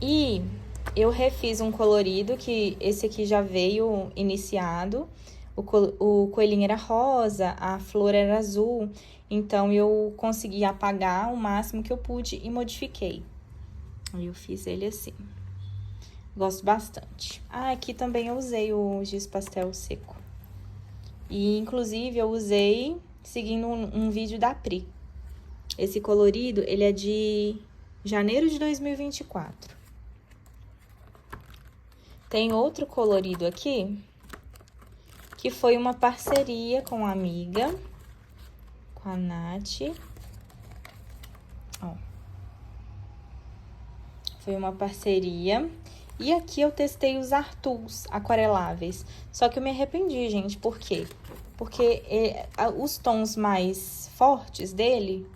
E eu refiz um colorido, que esse aqui já veio iniciado. O coelhinho era rosa, a flor era azul. Então, eu consegui apagar o máximo que eu pude e modifiquei. Aí, eu fiz ele assim. Gosto bastante. Ah, aqui também eu usei o giz pastel seco. E, inclusive, eu usei seguindo um vídeo da Pri. Esse colorido, ele é de janeiro de 2024. Tem outro colorido aqui, que foi uma parceria com uma amiga, com a Nath. Ó. Foi uma parceria. E aqui eu testei os Artus aquareláveis. Só que eu me arrependi, gente. Por quê? Porque os tons mais fortes dele,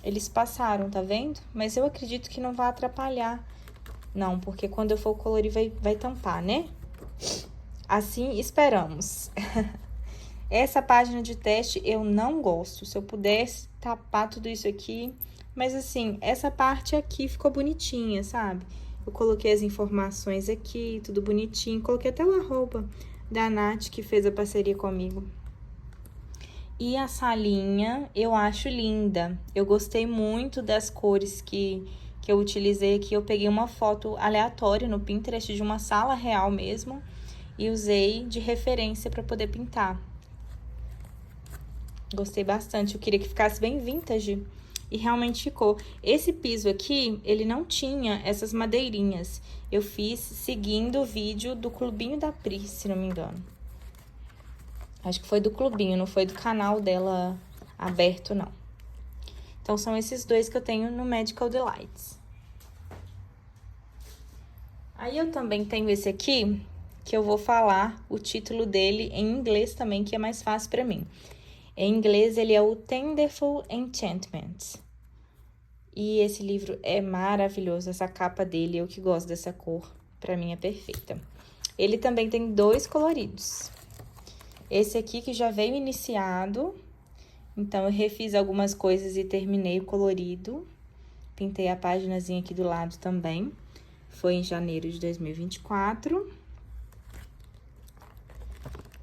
eles passaram, tá vendo? Mas eu acredito que não vai atrapalhar. Não, porque quando eu for colorir vai tampar, né? Assim esperamos. Essa página de teste eu não gosto. Se eu pudesse tapar tudo isso aqui. Mas assim, essa parte aqui ficou bonitinha, sabe? Eu coloquei as informações aqui, tudo bonitinho. Coloquei até o arroba da Nath, que fez a parceria comigo. E a salinha, eu acho linda. Eu gostei muito das cores que eu utilizei aqui. Eu peguei uma foto aleatória no Pinterest de uma sala real mesmo. E usei de referência para poder pintar. Gostei bastante. Eu queria que ficasse bem vintage. E realmente ficou. Esse piso aqui, ele não tinha essas madeirinhas. Eu fiz seguindo o vídeo do Clubinho da Pri, se não me engano. Acho que foi do Clubinho, não foi do canal dela aberto, não. Então, são esses dois que eu tenho no Magical Delights. Aí, eu também tenho esse aqui, que eu vou falar o título dele em inglês também, que é mais fácil pra mim. Em inglês, ele é o Tenderful Enchantment. E esse livro é maravilhoso, essa capa dele, eu que gosto dessa cor, pra mim é perfeita. Ele também tem 2 coloridos. Esse aqui que já veio iniciado, então eu refiz algumas coisas e terminei o colorido. Pintei a paginazinha aqui do lado também. Foi em janeiro de 2024.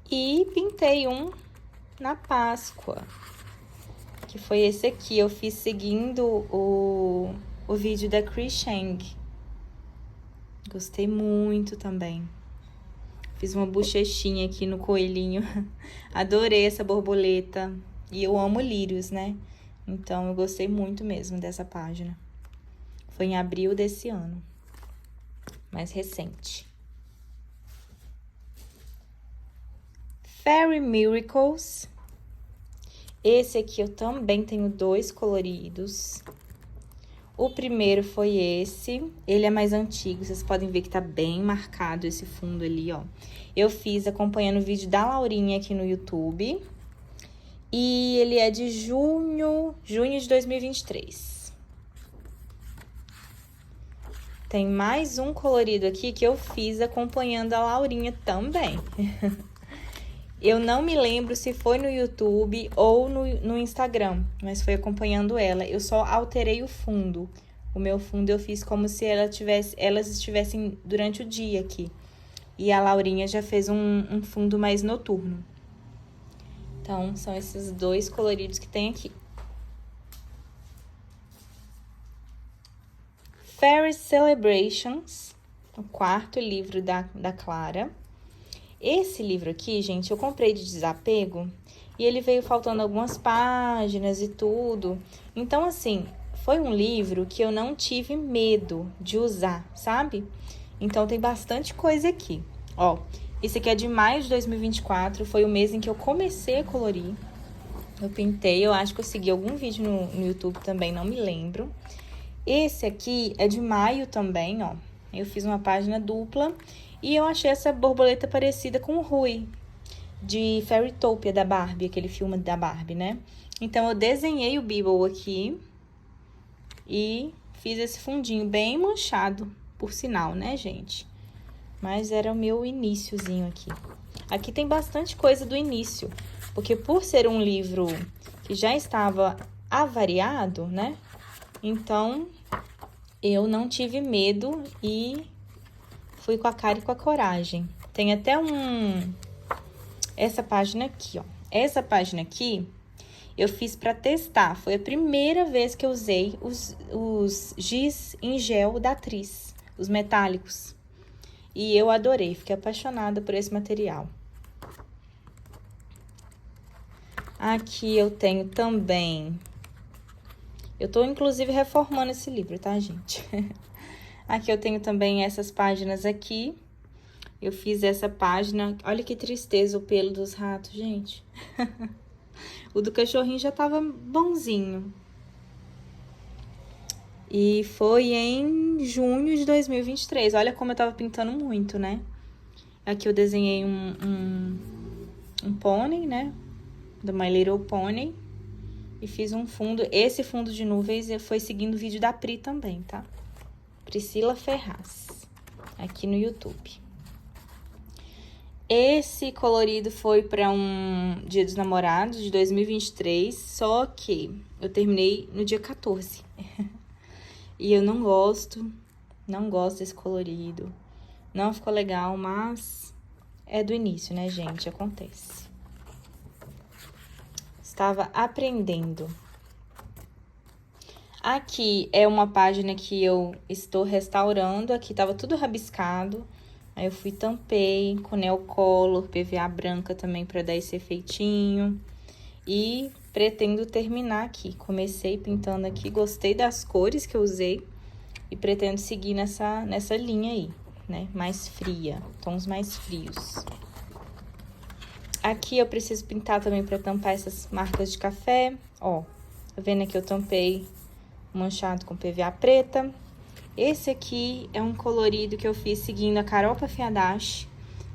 E pintei um na Páscoa, que foi esse aqui. Eu fiz seguindo o vídeo da Chris Chang. Gostei muito também. Fiz uma bochechinha aqui no coelhinho. Adorei essa borboleta. E eu amo lírios, né? Então, eu gostei muito mesmo dessa página. Foi em abril desse ano. Mais recente. Fairy Miracles. Esse aqui eu também tenho 2 coloridos. O primeiro foi esse. Ele é mais antigo, vocês podem ver que tá bem marcado esse fundo ali, ó. Eu fiz acompanhando o vídeo da Laurinha aqui no YouTube. E ele é de junho de 2023. Tem mais um colorido aqui que eu fiz acompanhando a Laurinha também. Eu não me lembro se foi no YouTube ou no Instagram, mas foi acompanhando ela. Eu só alterei o fundo. O meu fundo eu fiz como se elas estivessem durante o dia aqui. E a Laurinha já fez um fundo mais noturno. Então, são esses 2 coloridos que tem aqui. Fairy Celebrations, o 4º livro da Clara. Esse livro aqui, gente, eu comprei de desapego e ele veio faltando algumas páginas e tudo. Então, assim, foi um livro que eu não tive medo de usar, sabe? Então, tem bastante coisa aqui. Ó, esse aqui é de maio de 2024, foi o mês em que eu comecei a colorir. Eu pintei, eu acho que eu segui algum vídeo no YouTube também, não me lembro. Esse aqui é de maio também, ó. Eu fiz uma página dupla e eu achei essa borboleta parecida com o Rui, de Fairytopia da Barbie, aquele filme da Barbie, né? Então, eu desenhei o Bibble aqui e fiz esse fundinho bem manchado, por sinal, né, gente? Mas era o meu iniciozinho aqui. Aqui tem bastante coisa do início, porque por ser um livro que já estava avariado, né? Então, eu não tive medo e fui com a cara e com a coragem. Tem até essa página aqui, ó. Essa página aqui, eu fiz pra testar. Foi a primeira vez que eu usei os giz em gel da Atriz, os metálicos. E eu adorei, fiquei apaixonada por esse material. Aqui eu tenho também... Eu tô, inclusive, reformando esse livro, tá, gente? Aqui eu tenho também essas páginas aqui. Eu fiz essa página... Olha que tristeza o pelo dos ratos, gente. O do cachorrinho já tava bonzinho. E foi em junho de 2023. Olha como eu tava pintando muito, né? Aqui eu desenhei um pônei, né? Do My Little Pony. E fiz um fundo. Esse fundo de nuvens foi seguindo o vídeo da Pri também, tá? Priscila Ferraz. Aqui no YouTube. Esse colorido foi para um Dia dos Namorados de 2023. Só que eu terminei no dia 14. E eu não gosto desse colorido. Não ficou legal, mas é do início, né, gente? Acontece. Estava aprendendo. Aqui é uma página que eu estou restaurando. Aqui tava tudo rabiscado. Aí eu fui tampei com Neocolor, PVA branca também para dar esse efeitinho. E pretendo terminar aqui. Comecei pintando aqui, gostei das cores que eu usei. E pretendo seguir nessa linha aí, né? Mais fria, tons mais frios. Aqui eu preciso pintar também para tampar essas marcas de café. Ó, Tá vendo aqui? Eu tampei manchado com PVA preta. Esse aqui é um colorido que eu fiz seguindo a Carol Pafiadashi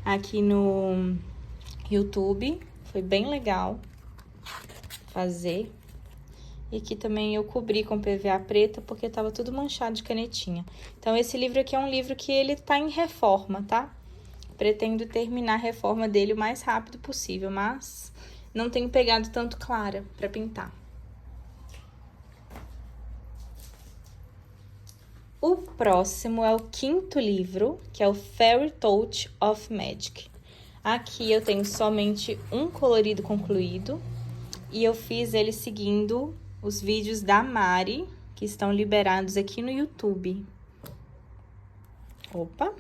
aqui no YouTube. Foi bem legal fazer. E aqui também eu cobri com PVA preta porque tava tudo manchado de canetinha. Então, esse livro aqui é um livro que ele tá em reforma, tá? Pretendo terminar a reforma dele o mais rápido possível, mas não tenho pegado tanto clara pra pintar. O próximo é o 5º livro, que é o Fairy Touch of Magic. Aqui eu tenho somente um colorido concluído e eu fiz ele seguindo os vídeos da Mari, que estão liberados aqui no YouTube. Opa!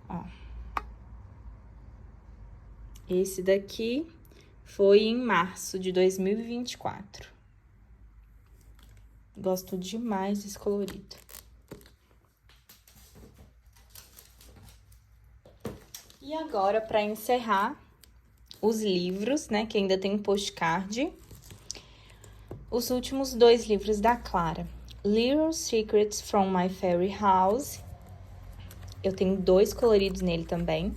Ó. Esse daqui foi em março de 2024. Gosto demais desse colorido. E agora, para encerrar os livros, né, que ainda tem um postcard, os últimos 2 livros da Clara. Little Secrets from My Fairy House. Eu tenho 2 coloridos nele também.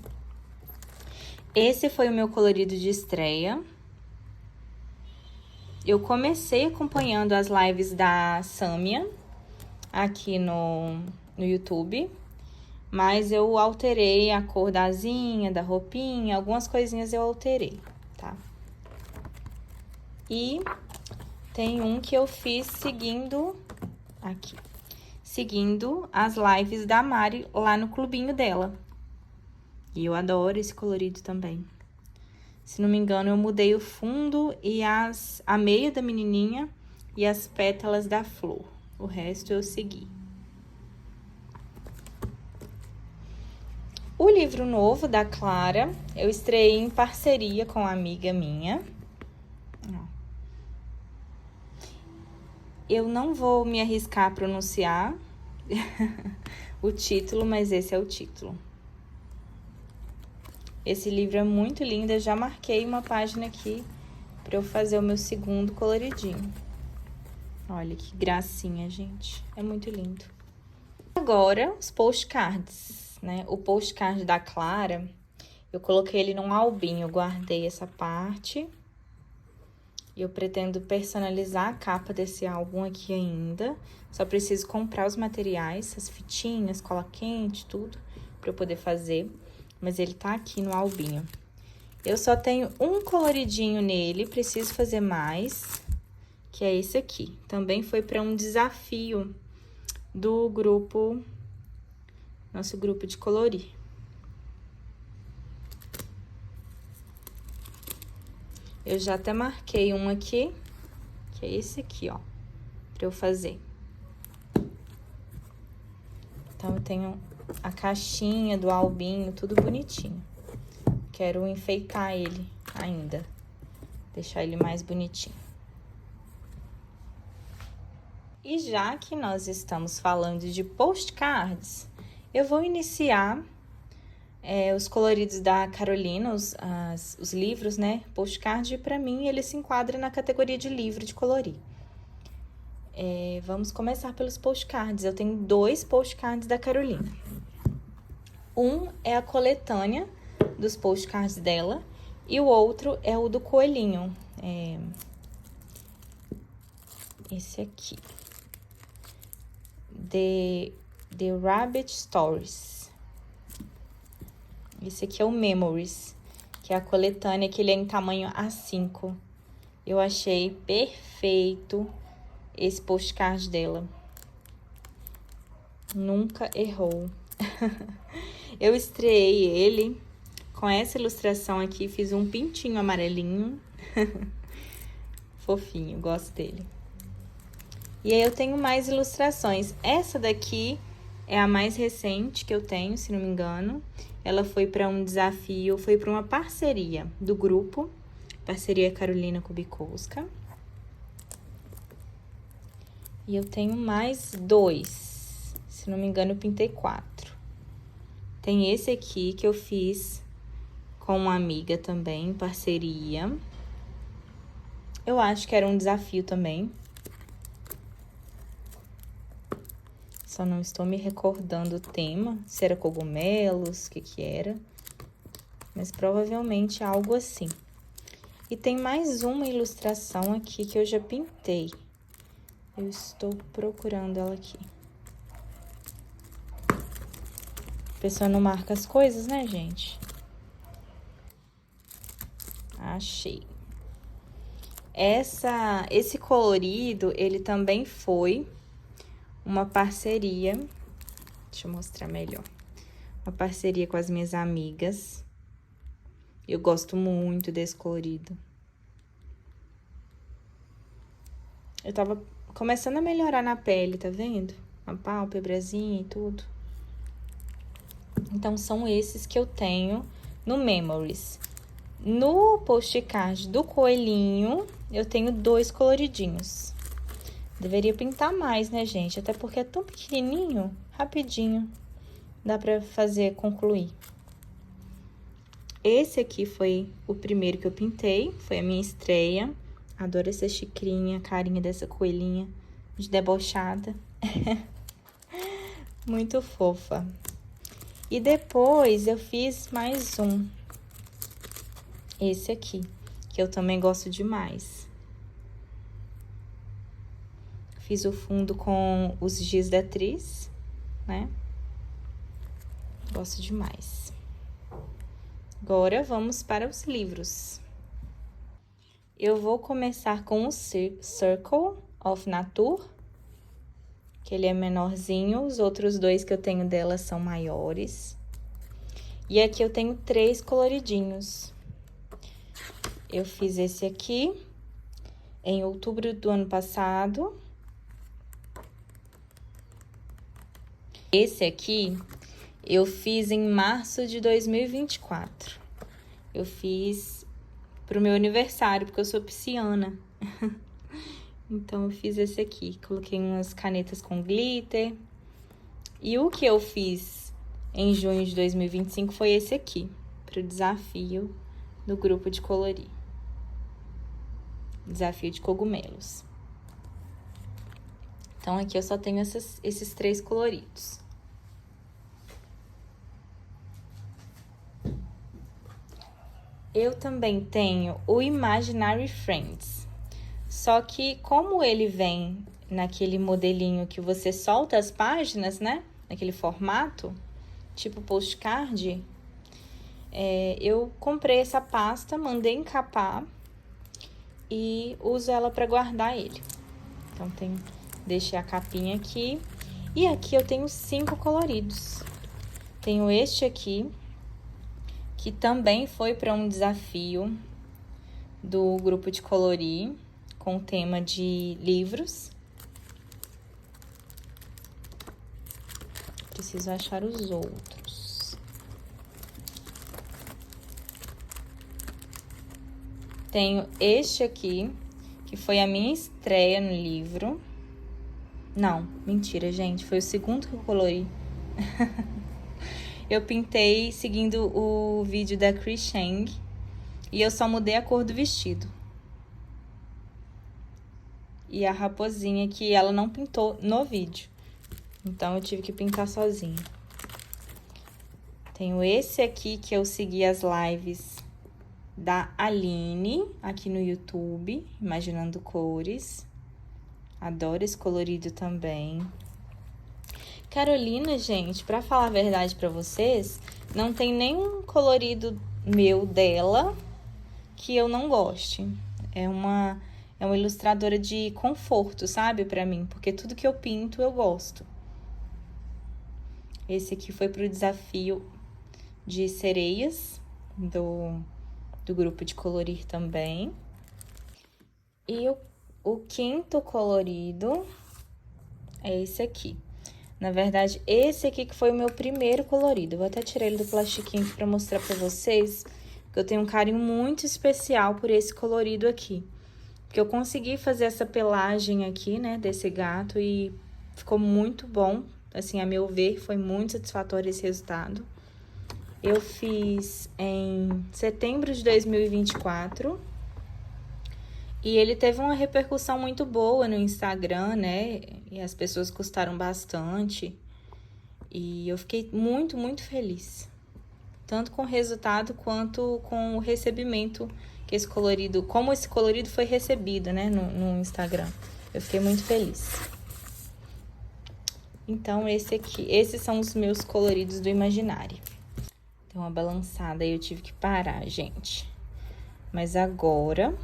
Esse foi o meu colorido de estreia. Eu comecei acompanhando as lives da Samia aqui no YouTube, mas eu alterei a cor da asinha, da roupinha, algumas coisinhas eu alterei, tá? E tem um que eu fiz seguindo aqui, seguindo as lives da Mari lá no clubinho dela. E eu adoro esse colorido também. Se não me engano, eu mudei o fundo e a meia da menininha e as pétalas da flor. O resto eu segui. O livro novo da Clara, eu estreiei em parceria com uma amiga minha. Eu não vou me arriscar a pronunciar o título, mas esse é o título. Esse livro é muito lindo, eu já marquei uma página aqui para eu fazer o meu segundo coloridinho. Olha que gracinha, gente. É muito lindo. Agora, os postcards, né? O postcard da Clara, eu coloquei ele num albinho, eu guardei essa parte. E eu pretendo personalizar a capa desse álbum aqui ainda. Só preciso comprar os materiais, as fitinhas, cola quente, tudo, para eu poder fazer. Mas ele tá aqui no albinho. Eu só tenho um coloridinho nele, preciso fazer mais, que é esse aqui. Também foi para um desafio do grupo, nosso grupo de colorir. Eu já até marquei um aqui, que é esse aqui, ó, pra eu fazer. Então, eu tenho a caixinha do albinho, tudo bonitinho. Quero enfeitar ele ainda, deixar ele mais bonitinho. E já que nós estamos falando de postcards, eu vou iniciar os coloridos da Carolina, os livros, né? Postcard, pra mim, ele se enquadra na categoria de livro de colorir. Vamos começar pelos postcards. Eu tenho 2 postcards da Carolina. Um é a coletânea dos postcards dela e o outro é o do coelhinho. Esse aqui. The Rabbit Stories. Esse aqui é o Memories, que é a coletânea, que ele é em tamanho A5. Eu achei perfeito esse postcard dela. Nunca errou. Eu estreiei ele com essa ilustração aqui, fiz um pintinho amarelinho. Fofinho, gosto dele. E aí eu tenho mais ilustrações. Essa daqui é a mais recente que eu tenho, se não me engano. Ela foi para um desafio, foi para uma parceria do grupo, parceria Carolina Kubikowska. E eu tenho mais 2, se não me engano eu pintei 4. Tem esse aqui que eu fiz com uma amiga também, parceria. Eu acho que era um desafio também. Só não estou me recordando o tema, se era cogumelos, o que era. Mas provavelmente algo assim. E tem mais uma ilustração aqui que eu já pintei. Eu estou procurando ela aqui. A pessoa não marca as coisas, né, gente? Achei. Esse colorido, ele também foi uma parceria. Deixa eu mostrar melhor. Uma parceria com as minhas amigas. Eu gosto muito desse colorido. Eu tava começando a melhorar na pele, tá vendo? Uma pálpebrazinha e tudo. Então, são esses que eu tenho no Memories. No postcard do coelhinho, eu tenho 2 coloridinhos. Deveria pintar mais, né, gente? Até porque é tão pequenininho, rapidinho. Dá pra fazer, concluir. Esse aqui foi o primeiro que eu pintei, foi a minha estreia. Adoro essa xicrinha, a carinha dessa coelhinha de debochada. Muito fofa. E depois eu fiz mais um. Esse aqui, que eu também gosto demais. Fiz o fundo com os giz da atriz, né? Gosto demais. Agora, vamos para os livros. Eu vou começar com o Circle of Nature, que ele é menorzinho. Os outros 2 que eu tenho dela são maiores. E aqui eu tenho 3 coloridinhos. Eu fiz esse aqui em outubro do ano passado. Esse aqui eu fiz em março de 2024. Eu fiz pro meu aniversário, porque eu sou pisciana. Então, eu fiz esse aqui. Coloquei umas canetas com glitter. E o que eu fiz em junho de 2025 foi esse aqui, pro desafio do grupo de colorir. Desafio de cogumelos. Então, aqui eu só tenho esses 3 coloridos. Eu também tenho o Imaginary Friends. Só que como ele vem naquele modelinho que você solta as páginas, né? Naquele formato, tipo postcard, eu comprei essa pasta, mandei encapar e uso ela para guardar ele. Então, deixei a capinha aqui. E aqui eu tenho 5 coloridos. Tenho este aqui, que também foi para um desafio do grupo de colorir, com o tema de livros. Preciso achar os outros. Tenho este aqui, que foi a minha estreia no livro. Não, mentira, gente, foi o segundo que eu colori. Eu pintei seguindo o vídeo da Chris Chang e eu só mudei a cor do vestido. E a raposinha que ela não pintou no vídeo. Então, eu tive que pintar sozinha. Tenho esse aqui que eu segui as lives da Aline, aqui no YouTube, Imaginando Cores. Adoro esse colorido também. Carolina, gente, pra falar a verdade pra vocês, não tem nenhum colorido meu dela que eu não goste. É uma ilustradora de conforto, sabe, pra mim, porque tudo que eu pinto eu gosto. Esse aqui foi pro desafio de sereias do grupo de colorir também. E o quinto colorido é esse aqui. Na verdade, esse aqui que foi o meu primeiro colorido. Eu vou até tirar ele do plastiquinho aqui pra mostrar pra vocês, que eu tenho um carinho muito especial por esse colorido aqui. Porque eu consegui fazer essa pelagem aqui, né, desse gato e ficou muito bom. Assim, a meu ver, foi muito satisfatório esse resultado. Eu fiz em setembro de 2024. E ele teve uma repercussão muito boa no Instagram, né? E as pessoas gostaram bastante. E eu fiquei muito, muito feliz. Tanto com o resultado quanto com o recebimento que esse colorido, como esse colorido foi recebido, né, no Instagram. Eu fiquei muito feliz. Então, esses são os meus coloridos do Imaginário. Tem uma balançada aí, eu tive que parar, gente. Mas agora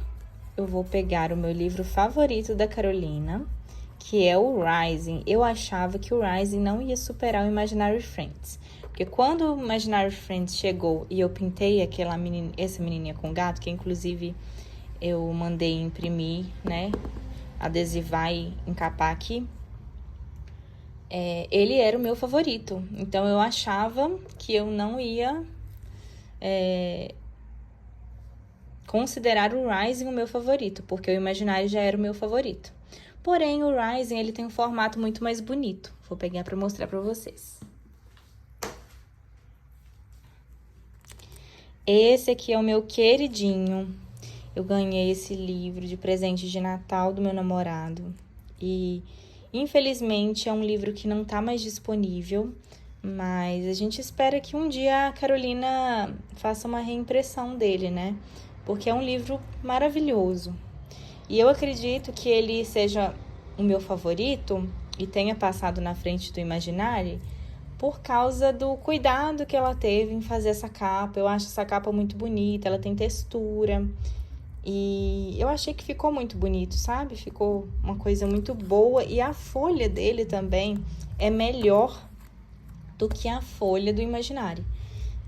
eu vou pegar o meu livro favorito da Carolina, que é o Rising. Eu achava que o Rising não ia superar o Imaginary Friends. Porque quando o Imaginary Friends chegou e eu pintei essa menininha com gato, que inclusive eu mandei imprimir, né, adesivar e encapar aqui, ele era o meu favorito. Então eu achava que eu não ia considerar o Rising o meu favorito, porque o Imaginário já era o meu favorito. Porém, o Rising, ele tem um formato muito mais bonito. Vou pegar para mostrar para vocês. Esse aqui é o meu queridinho. Eu ganhei esse livro de presente de Natal do meu namorado. E, infelizmente, é um livro que não tá mais disponível. Mas a gente espera que um dia a Carolina faça uma reimpressão dele, né? Porque é um livro maravilhoso. E eu acredito que ele seja o meu favorito e tenha passado na frente do Imaginary por causa do cuidado que ela teve em fazer essa capa. Eu acho essa capa muito bonita, ela tem textura. E eu achei que ficou muito bonito, sabe? Ficou uma coisa muito boa. E a folha dele também é melhor do que a folha do Imaginary.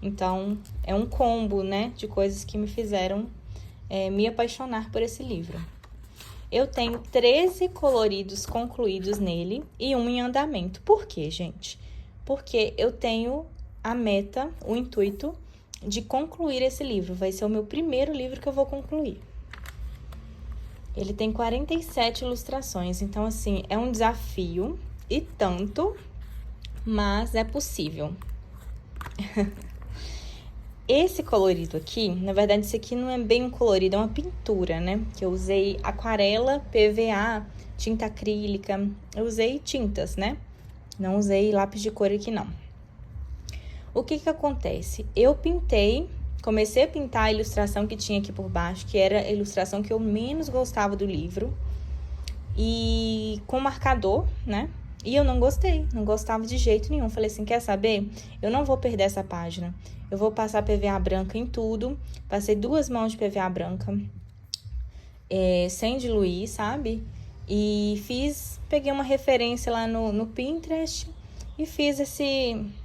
Então, é um combo, né, de coisas que me fizeram me apaixonar por esse livro. Eu tenho 13 coloridos concluídos nele e um em andamento. Por quê, gente? Porque eu tenho a meta, o intuito de concluir esse livro. Vai ser o meu primeiro livro que eu vou concluir. Ele tem 47 ilustrações, então, assim, é um desafio e tanto, mas é possível. Esse colorido aqui, na verdade, esse aqui não é bem um colorido, é uma pintura, né? Que eu usei aquarela, PVA, tinta acrílica, eu usei tintas, né? Não usei lápis de cor aqui, não. O que que acontece? Eu pintei, comecei a pintar a ilustração que tinha aqui por baixo, que era a ilustração que eu menos gostava do livro, e com marcador, né? E eu não gostei, não gostava de jeito nenhum. Falei assim, quer saber? Eu não vou perder essa página. Eu vou passar PVA branca em tudo. Passei 2 mãos de PVA branca, sem diluir, sabe? E peguei uma referência lá no Pinterest e fiz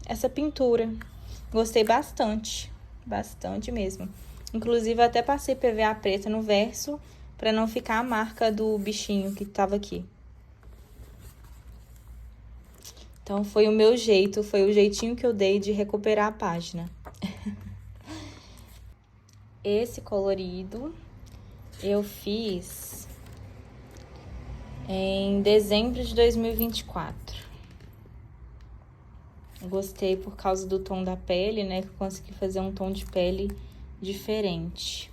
essa pintura. Gostei bastante, bastante mesmo. Inclusive, até passei PVA preta no verso para não ficar a marca do bichinho que tava aqui. Então, foi o meu jeito, foi o jeitinho que eu dei de recuperar a página. Esse colorido eu fiz em dezembro de 2024. Gostei por causa do tom da pele, né? Que eu consegui fazer um tom de pele diferente.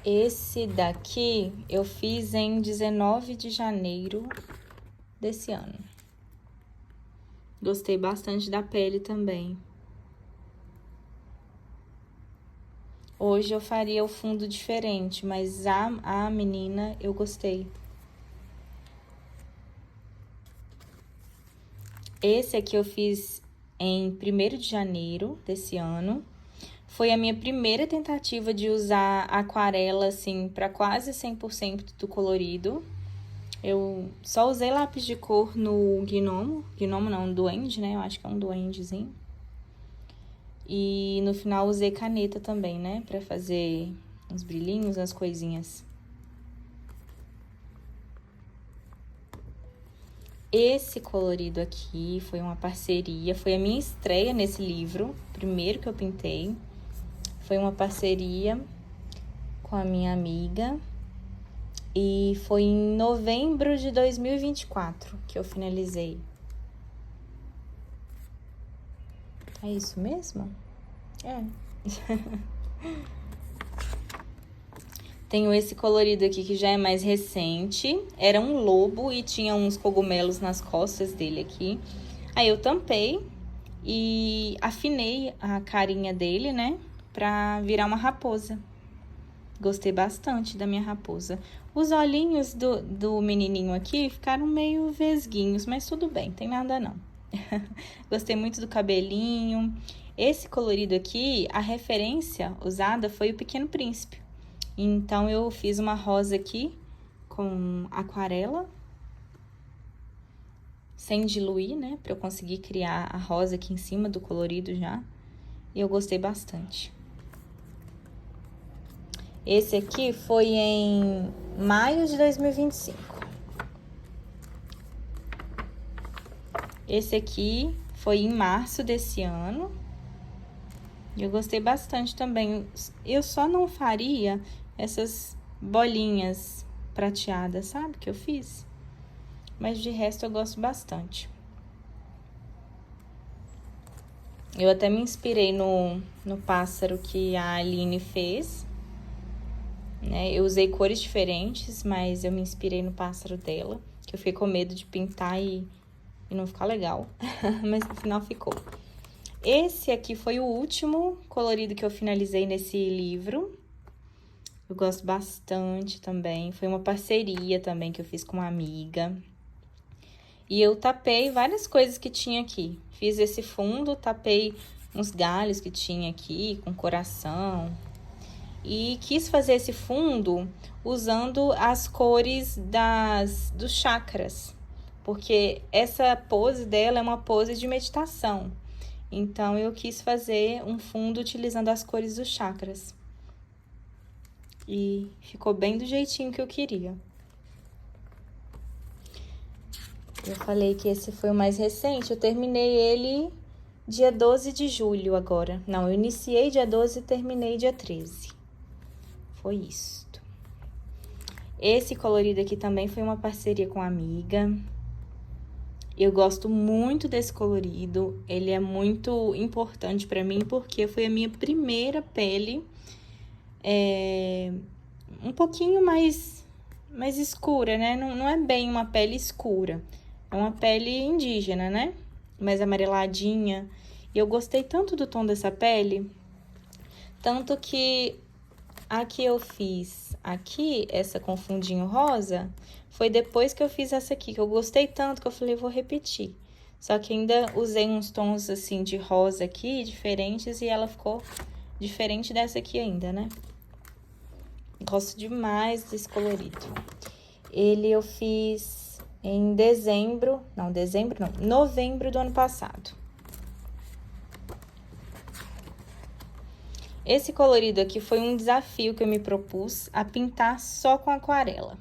Esse daqui eu fiz em 19 de janeiro desse ano. Gostei bastante da pele também. Hoje eu faria o fundo diferente, mas a menina eu gostei. Esse aqui eu fiz em 1º de janeiro desse ano. Foi a minha primeira tentativa de usar aquarela, assim, para quase 100% do colorido. Eu só usei lápis de cor no Gnomo. Gnomo não, duende, né? Eu acho que é um duendezinho. E no final usei caneta também, né? Pra fazer uns brilhinhos, as coisinhas. Esse colorido aqui foi uma parceria, foi a minha estreia nesse livro, primeiro que eu pintei. Foi uma parceria com a minha amiga. E foi em novembro de 2024 que eu finalizei. É isso mesmo? É. Tenho esse colorido aqui que já é mais recente. Era um lobo e tinha uns cogumelos nas costas dele aqui. Aí eu tampei e afinei a carinha dele, né? Pra virar uma raposa. Gostei bastante da minha raposa. Os olhinhos do menininho aqui ficaram meio vesguinhos, mas tudo bem, tem nada não. Gostei muito do cabelinho. Esse colorido aqui, a referência usada foi o Pequeno Príncipe. Então, eu fiz uma rosa aqui com aquarela, sem diluir, né? Pra eu conseguir criar a rosa aqui em cima do colorido já. E eu gostei bastante. Esse aqui foi em maio de 2025. Esse aqui foi em março desse ano. E eu gostei bastante também. Eu só não faria essas bolinhas prateadas, sabe? Que eu fiz. Mas de resto eu gosto bastante. Eu até me inspirei no pássaro que a Aline fez. Né? Eu usei cores diferentes, mas eu me inspirei no pássaro dela. Que eu fiquei com medo de pintar e não ficar legal. Mas no final ficou. Esse aqui foi o último colorido que eu finalizei nesse livro. Eu gosto bastante também. Foi uma parceria também que eu fiz com uma amiga. E eu tapei várias coisas que tinha aqui. Fiz esse fundo, tapei uns galhos que tinha aqui, com coração. E quis fazer esse fundo usando as cores dos chakras. Porque essa pose dela é uma pose de meditação. Então, eu quis fazer um fundo utilizando as cores dos chakras. E ficou bem do jeitinho que eu queria. Eu falei que esse foi o mais recente. Eu terminei ele dia 12 de julho agora. Não, eu iniciei dia 12 e terminei dia 13. Foi isto. Esse colorido aqui também foi uma parceria com a amiga. Eu gosto muito desse colorido, ele é muito importante pra mim porque foi a minha primeira pele um pouquinho mais escura, né? Não é bem uma pele escura, é uma pele indígena, né? Mais amareladinha. E eu gostei tanto do tom dessa pele, tanto que a que eu fiz aqui, essa com fundinho rosa, foi depois que eu fiz essa aqui, que eu gostei tanto que eu falei, vou repetir. Só que ainda usei uns tons, assim, de rosa aqui, diferentes, e ela ficou diferente dessa aqui ainda, né? Gosto demais desse colorido. Ele eu fiz em novembro do ano passado. Esse colorido aqui foi um desafio que eu me propus a pintar só com aquarela.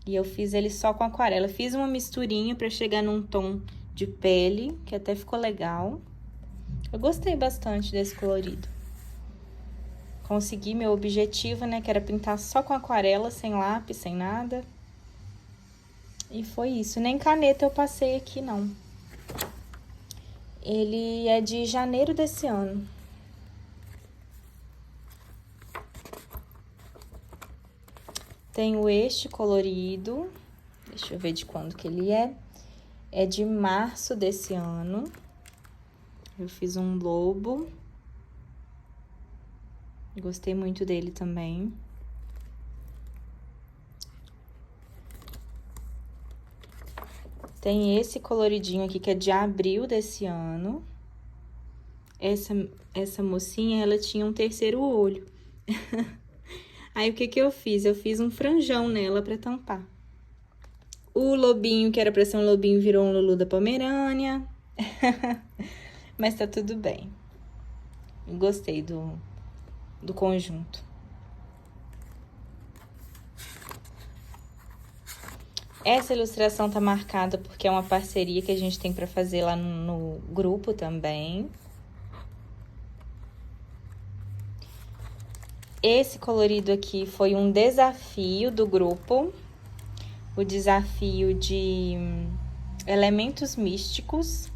E eu fiz ele só com aquarela. Fiz uma misturinha pra chegar num tom de pele, que até ficou legal. Eu gostei bastante desse colorido. Consegui meu objetivo, né, que era pintar só com aquarela, sem lápis, sem nada. E foi isso. Nem caneta eu passei aqui, não. Ele é de janeiro desse ano. Tenho este colorido, deixa eu ver de quando que ele é. É de março desse ano. Eu fiz um lobo. Gostei muito dele também. Tem esse coloridinho aqui que é de abril desse ano. Essa mocinha, ela tinha um terceiro olho. Aí, o que que eu fiz? Eu fiz um franjão nela pra tampar. O lobinho, que era pra ser um lobinho, virou um Lulu da Pomerânia. Mas tá tudo bem. Gostei do conjunto. Essa ilustração tá marcada porque é uma parceria que a gente tem pra fazer lá no grupo também. Esse colorido aqui foi um desafio do grupo. O desafio de elementos místicos.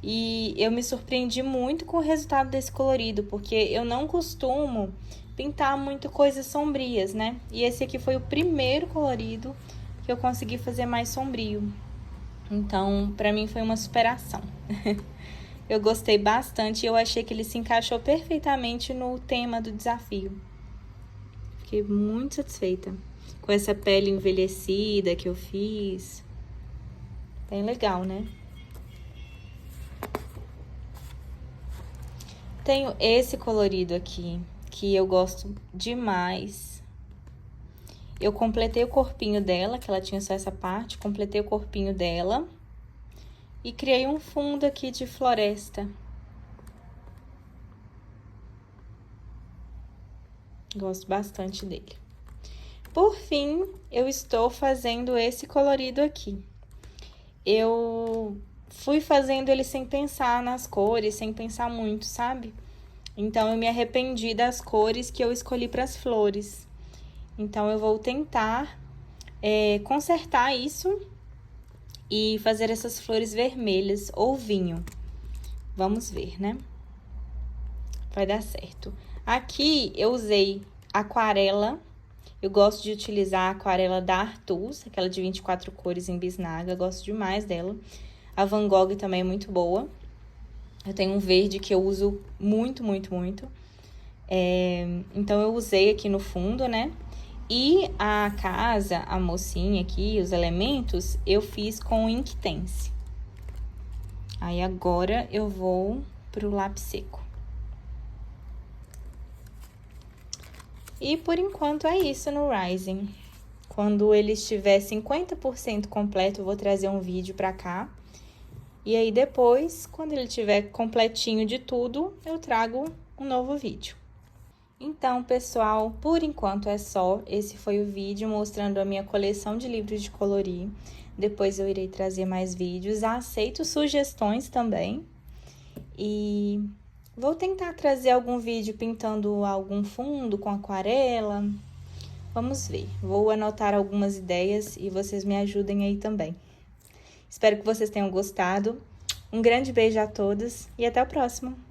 E eu me surpreendi muito com o resultado desse colorido, porque eu não costumo pintar muito coisas sombrias, né? E esse aqui foi o primeiro colorido que eu consegui fazer mais sombrio. Então, pra mim foi uma superação. Eu gostei bastante e eu achei que ele se encaixou perfeitamente no tema do desafio. Fiquei muito satisfeita com essa pele envelhecida que eu fiz. Bem legal, né? Tenho esse colorido aqui, que eu gosto demais. Eu completei o corpinho dela, que ela tinha só essa parte, completei o corpinho dela. E criei um fundo aqui de floresta. Gosto bastante dele. Por fim, eu estou fazendo esse colorido aqui. Eu fui fazendo ele sem pensar nas cores, sem pensar muito, sabe? Então, eu me arrependi das cores que eu escolhi para as flores. Então, eu vou tentar consertar isso e fazer essas flores vermelhas ou vinho. Vamos ver, né? Vai dar certo. Aqui eu usei aquarela. Eu gosto de utilizar a aquarela da Artus, aquela de 24 cores em bisnaga. Gosto demais dela. A Van Gogh também é muito boa. Eu tenho um verde que eu uso muito, muito, muito. Então, eu usei aqui no fundo, né? E a casa, a mocinha aqui, os elementos, eu fiz com Inktense. Aí, agora, eu vou pro lápis seco. E, por enquanto, é isso no Rising. Quando ele estiver 50% completo, eu vou trazer um vídeo pra cá. E aí, depois, quando ele estiver completinho de tudo, eu trago um novo vídeo. Então, pessoal, por enquanto é só. Esse foi o vídeo mostrando a minha coleção de livros de colorir. Depois eu irei trazer mais vídeos. Aceito sugestões também. E vou tentar trazer algum vídeo pintando algum fundo com aquarela. Vamos ver. Vou anotar algumas ideias e vocês me ajudem aí também. Espero que vocês tenham gostado. Um grande beijo a todos e até o próximo!